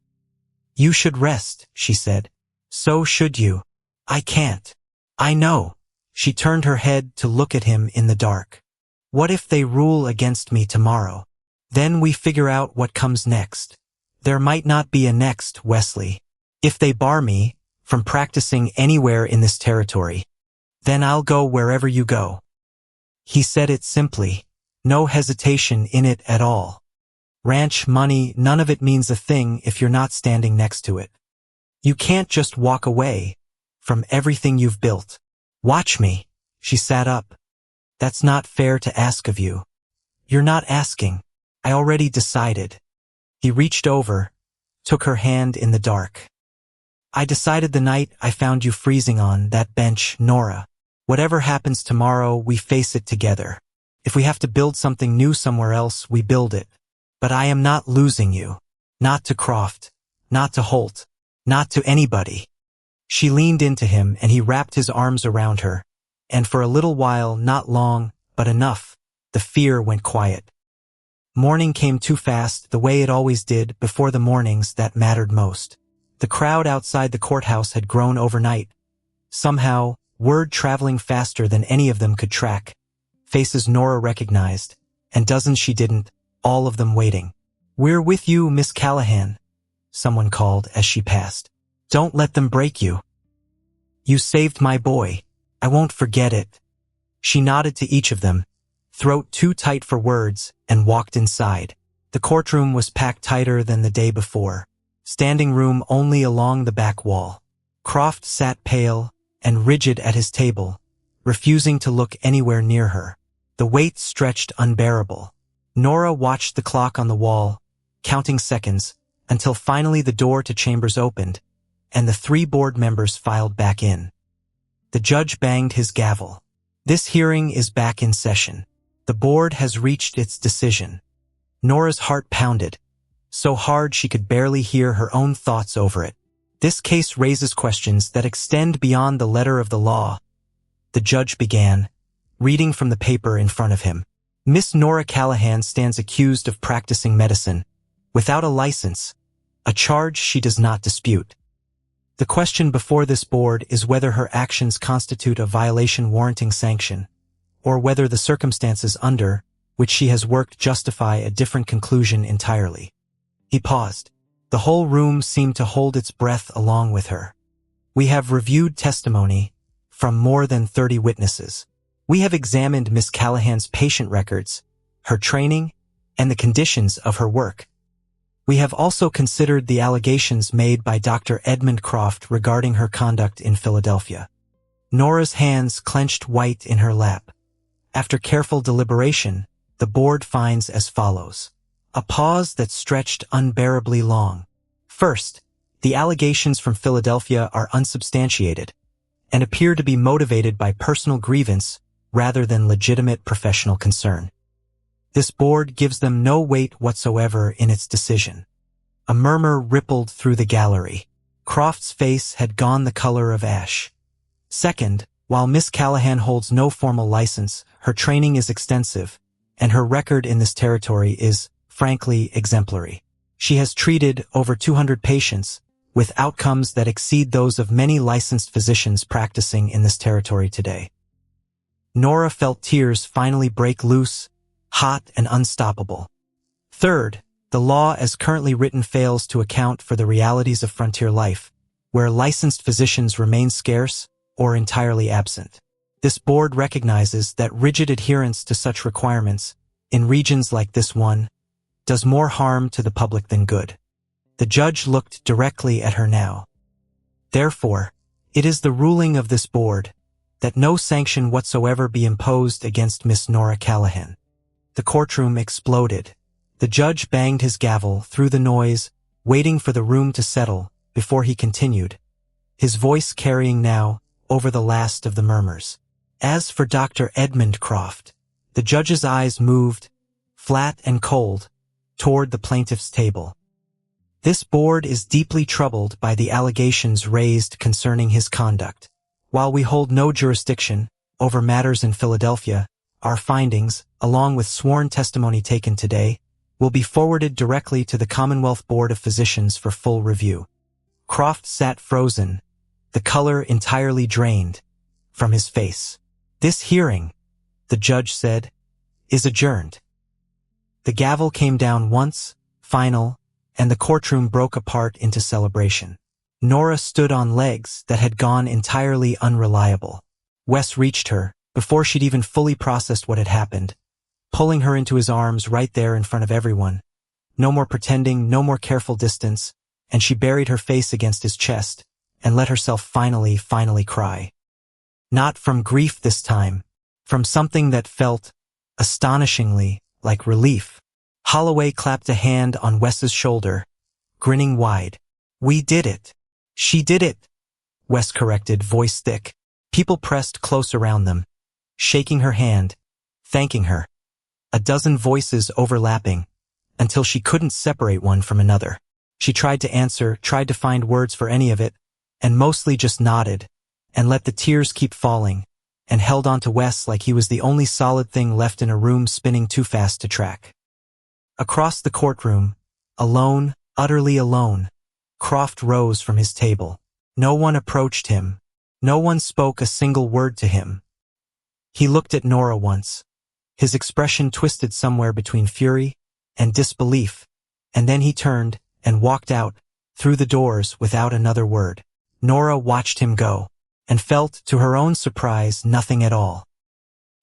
"You should rest," she said. "So should you." "I can't." "I know." She turned her head to look at him in the dark. "What if they rule against me tomorrow? Then we figure out what comes next." "There might not be a next, Wesley. If they bar me from practicing anywhere in this territory, then I'll go wherever you go." He said it simply, no hesitation in it at all. Ranch money, none of it means a thing if you're not standing next to it. You can't just walk away from everything you've built. "Watch me." She sat up. "That's not fair to ask of you." "You're not asking. I already decided." He reached over, took her hand in the dark. "I decided the night I found you freezing on that bench, Norah. Whatever happens tomorrow, we face it together. If we have to build something new somewhere else, we build it. But I am not losing you. Not to Croft. Not to Holt. Not to anybody." She leaned into him and he wrapped his arms around her, and for a little while, not long, but enough, the fear went quiet. Morning came too fast, the way it always did before the mornings that mattered most. The crowd outside the courthouse had grown overnight. Somehow, word traveling faster than any of them could track. Faces Norah recognized, and dozens she didn't, all of them waiting. "We're with you, Miss Callahan," someone called as she passed. "Don't let them break you. You saved my boy. I won't forget it." She nodded to each of them, throat too tight for words, and walked inside. The courtroom was packed tighter than the day before. Standing room only along the back wall. Croft sat pale and rigid at his table, refusing to look anywhere near her. The wait stretched unbearable. Norah watched the clock on the wall, counting seconds, until finally the door to chambers opened, and the 3 board members filed back in. The judge banged his gavel. "This hearing is back in session. The board has reached its decision." Norah's heart pounded, so hard she could barely hear her own thoughts over it. "This case raises questions that extend beyond the letter of the law," the judge began, reading from the paper in front of him. "Miss Norah Callahan stands accused of practicing medicine without a license, a charge she does not dispute. The question before this board is whether her actions constitute a violation warranting sanction, or whether the circumstances under which she has worked justify a different conclusion entirely." He paused. The whole room seemed to hold its breath along with her. "We have reviewed testimony from more than 30 witnesses. We have examined Miss Callahan's patient records, her training, and the conditions of her work. We have also considered the allegations made by Dr. Edmund Croft regarding her conduct in Philadelphia." Norah's hands clenched white in her lap. After careful deliberation, the board finds as follows. A pause that stretched unbearably long. "First, The allegations from Philadelphia are unsubstantiated and appear to be motivated by personal grievance rather than legitimate professional concern. This board gives them no weight whatsoever in its decision. A murmur rippled through the gallery. Croft's face had gone the color of ash. Second, while Miss Callahan holds no formal license, her training is extensive, and her record in this territory is, frankly, exemplary. She has treated over 200 patients, with outcomes that exceed those of many licensed physicians practicing in this territory today. Norah felt tears finally break loose, hot and unstoppable. Third, the law as currently written fails to account for the realities of frontier life, where licensed physicians remain scarce or entirely absent. This board recognizes that rigid adherence to such requirements, in regions like this one, does more harm to the public than good. The judge looked directly at her now. Therefore, it is the ruling of this board that no sanction whatsoever be imposed against Miss Norah Callahan. The courtroom exploded. The judge banged his gavel through the noise, waiting for the room to settle before he continued, his voice carrying now over the last of the murmurs. As for Dr. Edmund Croft, the judge's eyes moved, flat and cold, toward the plaintiff's table. This board is deeply troubled by the allegations raised concerning his conduct. While we hold no jurisdiction over matters in Philadelphia, our findings, along with sworn testimony taken today, will be forwarded directly to the Commonwealth Board of Physicians for full review. Croft sat frozen, the color entirely drained from his face. This hearing, the judge said, is adjourned. The gavel came down once, final, and the courtroom broke apart into celebration. Norah stood on legs that had gone entirely unreliable. Wes reached her, before she'd even fully processed what had happened, pulling her into his arms right there in front of everyone. No more pretending, no more careful distance, and she buried her face against his chest and let herself finally cry. Not from grief this time, from something that felt, astonishingly, like relief. Holloway clapped a hand on Wes's shoulder, grinning wide. "We did it. She did it," Wes corrected, voice thick. People pressed close around them, shaking her hand, thanking her. A dozen voices overlapping, until she couldn't separate one from another. She tried to answer, tried to find words for any of it, and mostly just nodded, and let the tears keep falling, and held on to Wes like he was the only solid thing left in a room spinning too fast to track. Across the courtroom, alone, utterly alone, Croft rose from his table. No one approached him. No one spoke a single word to him. He looked at Norah once, his expression twisted somewhere between fury and disbelief, and then he turned and walked out, through the doors without another word. Norah watched him go, and felt, to her own surprise, nothing at all.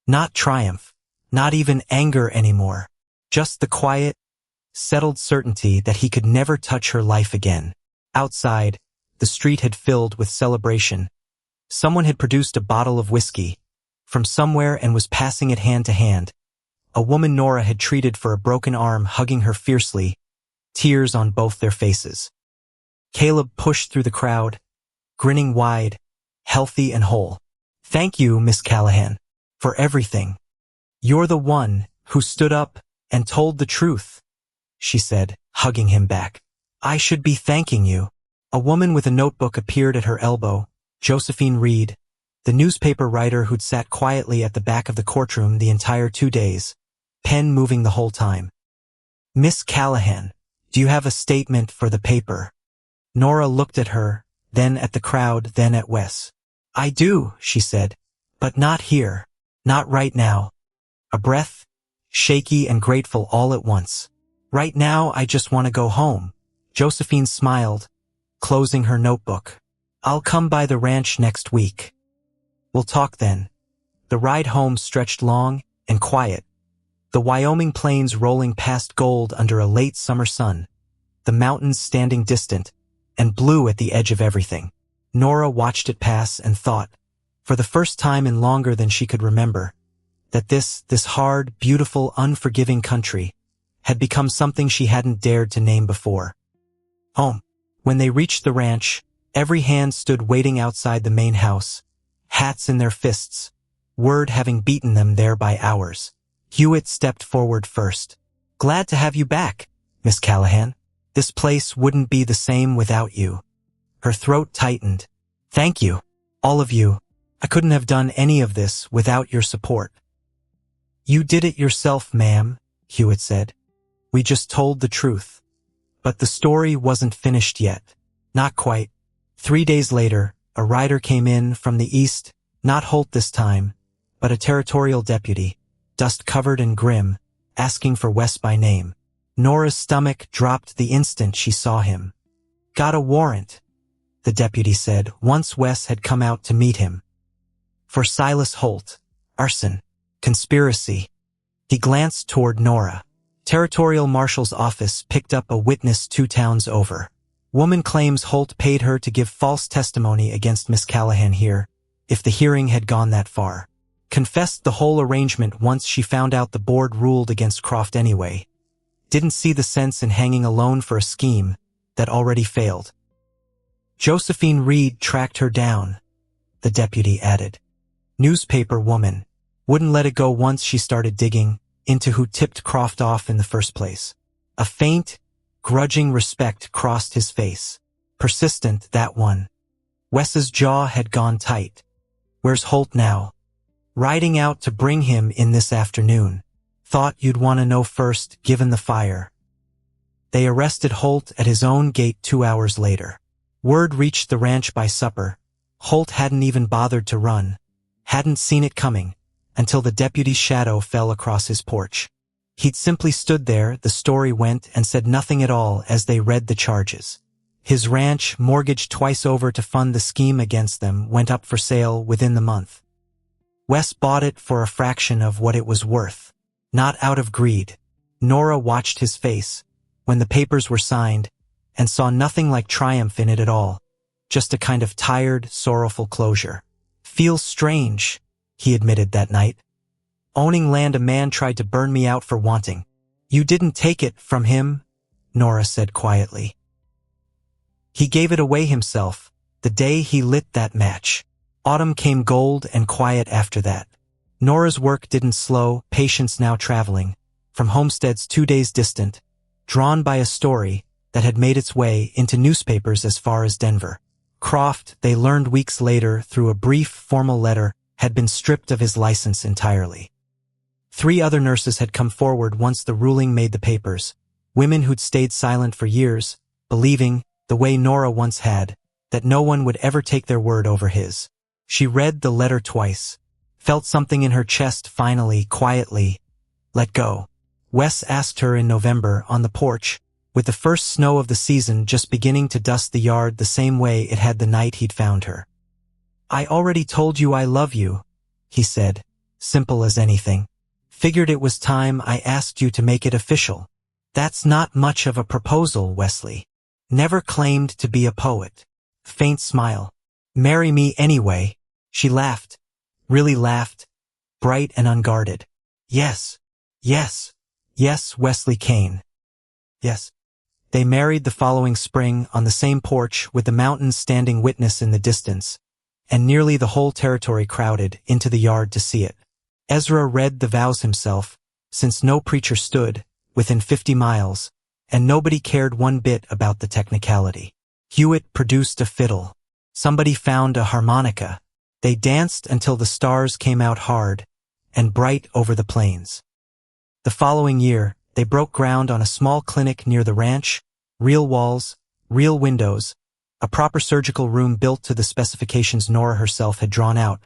Not triumph, not even anger anymore. Just the quiet, settled certainty that he could never touch her life again. Outside, the street had filled with celebration. Someone had produced a bottle of whiskey from somewhere and was passing it hand to hand. A woman Norah had treated for a broken arm hugging her fiercely, tears on both their faces. Caleb pushed through the crowd, grinning wide, healthy and whole. "Thank you, Miss Callahan, for everything. You're the one who stood up and told the truth," she said, hugging him back. "I should be thanking you." A woman with a notebook appeared at her elbow, Josephine Reed, the newspaper writer who'd sat quietly at the back of the courtroom the entire 2 days, pen moving the whole time. "Miss Callahan, do you have a statement for the paper?" Norah looked at her, then at the crowd, then at Wes. "I do," she said, "but not here. Not right now." A breath, shaky and grateful all at once. "Right now I just want to go home." Josephine smiled, closing her notebook. "I'll come by the ranch next week. We'll talk then." The ride home stretched long and quiet, the Wyoming plains rolling past gold under a late summer sun, the mountains standing distant and blue at the edge of everything. Norah watched it pass and thought, for the first time in longer than she could remember, that this hard, beautiful, unforgiving country had become something she hadn't dared to name before. Home. When they reached the ranch, every hand stood waiting outside the main house, hats in their fists, word having beaten them there by hours. Hewitt stepped forward first. "Glad to have you back, Miss Callahan. This place wouldn't be the same without you." Her throat tightened. "Thank you, all of you. I couldn't have done any of this without your support." "You did it yourself, ma'am," Hewitt said. "We just told the truth." But the story wasn't finished yet. Not quite. 3 days later, a rider came in from the east, not Holt this time, but a territorial deputy, dust-covered and grim, asking for Wes by name. Norah's stomach dropped the instant she saw him. "Got a warrant," the deputy said once Wes had come out to meet him. "For Silus Holt. Arson. Conspiracy." He glanced toward Norah. Territorial Marshal's office picked up a witness 2 towns over. Woman claims Holt paid her to give false testimony against Miss Callahan here, if the hearing had gone that far. Confessed the whole arrangement once she found out the board ruled against Croft anyway. Didn't see the sense in hanging alone for a scheme that already failed. Josephine Reed tracked her down, the deputy added. Newspaper woman. Wouldn't let it go once she started digging into who tipped Croft off in the first place. A faint, grudging respect crossed his face. Persistent, that one. Wes's jaw had gone tight. "Where's Holt now?" "Riding out to bring him in this afternoon. Thought you'd want to know first, given the fire." They arrested Holt at his own gate 2 hours later. Word reached the ranch by supper. Holt hadn't even bothered to run. Hadn't seen it coming, until the deputy's shadow fell across his porch. He'd simply stood there, the story went, and said nothing at all as they read the charges. His ranch, mortgaged twice over to fund the scheme against them, went up for sale within the month. Wes bought it for a fraction of what it was worth. Not out of greed. Norah watched his face when the papers were signed and saw nothing like triumph in it at all. Just a kind of tired, sorrowful closure. "Feels strange," he admitted that night. "Owning land a man tried to burn me out for wanting." "You didn't take it from him," Norah said quietly. "He gave it away himself, the day he lit that match." Autumn came gold and quiet after that. Norah's work didn't slow, patients now traveling, from homesteads 2 days distant, drawn by a story that had made its way into newspapers as far as Denver. Croft, they learned weeks later through a brief, formal letter, had been stripped of his license entirely. 3 other nurses had come forward once the ruling made the papers, women who'd stayed silent for years, believing, the way Norah once had, that no one would ever take their word over his. She read the letter twice, felt something in her chest finally, quietly, let go. Wes asked her in November on the porch, with the first snow of the season just beginning to dust the yard the same way it had the night he'd found her. "I already told you I love you," he said, simple as anything. "Figured it was time I asked you to make it official." "That's not much of a proposal, Wesley. Never claimed to be a poet." Faint smile. "Marry me anyway." She laughed. Really laughed. Bright and unguarded. "Yes. Yes. Yes, Wesley Cain. Yes." They married the following spring on the same porch with the mountains standing witness in the distance, and nearly the whole territory crowded into the yard to see it. Ezra read the vows himself, since no preacher stood within 50 miles, and nobody cared one bit about the technicality. Hewitt produced a fiddle. Somebody found a harmonica. They danced until the stars came out hard and bright over the plains. The following year, they broke ground on a small clinic near the ranch, real walls, real windows, a proper surgical room built to the specifications Norah herself had drawn out,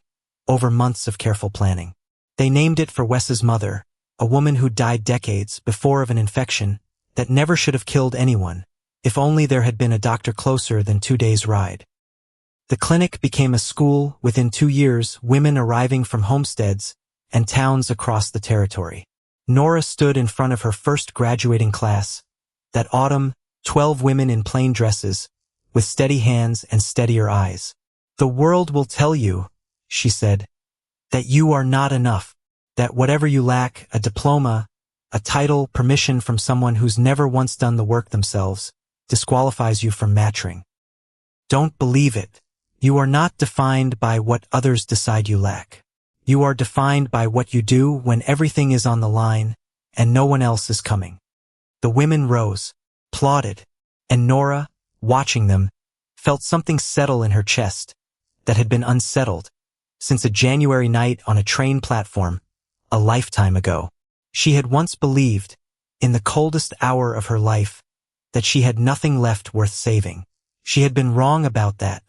over months of careful planning. They named it for Wes's mother, a woman who died decades before of an infection that never should have killed anyone, if only there had been a doctor closer than 2 days' ride. The clinic became a school within 2 years, women arriving from homesteads and towns across the territory. Norah stood in front of her first graduating class. That autumn, 12 women in plain dresses, with steady hands and steadier eyes. "The world will tell you," she said, "that you are not enough, that whatever you lack, a diploma, a title, permission from someone who's never once done the work themselves, disqualifies you from matching. Don't believe it. You are not defined by what others decide you lack. You are defined by what you do when everything is on the line and no one else is coming. The women rose, applauded, and Norah, watching them, felt something settle in her chest that had been unsettled since a January night on a train platform a lifetime ago. She had once believed, in the coldest hour of her life, that she had nothing left worth saving. She had been wrong about that.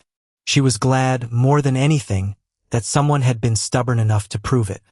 She was glad, more than anything, that someone had been stubborn enough to prove it.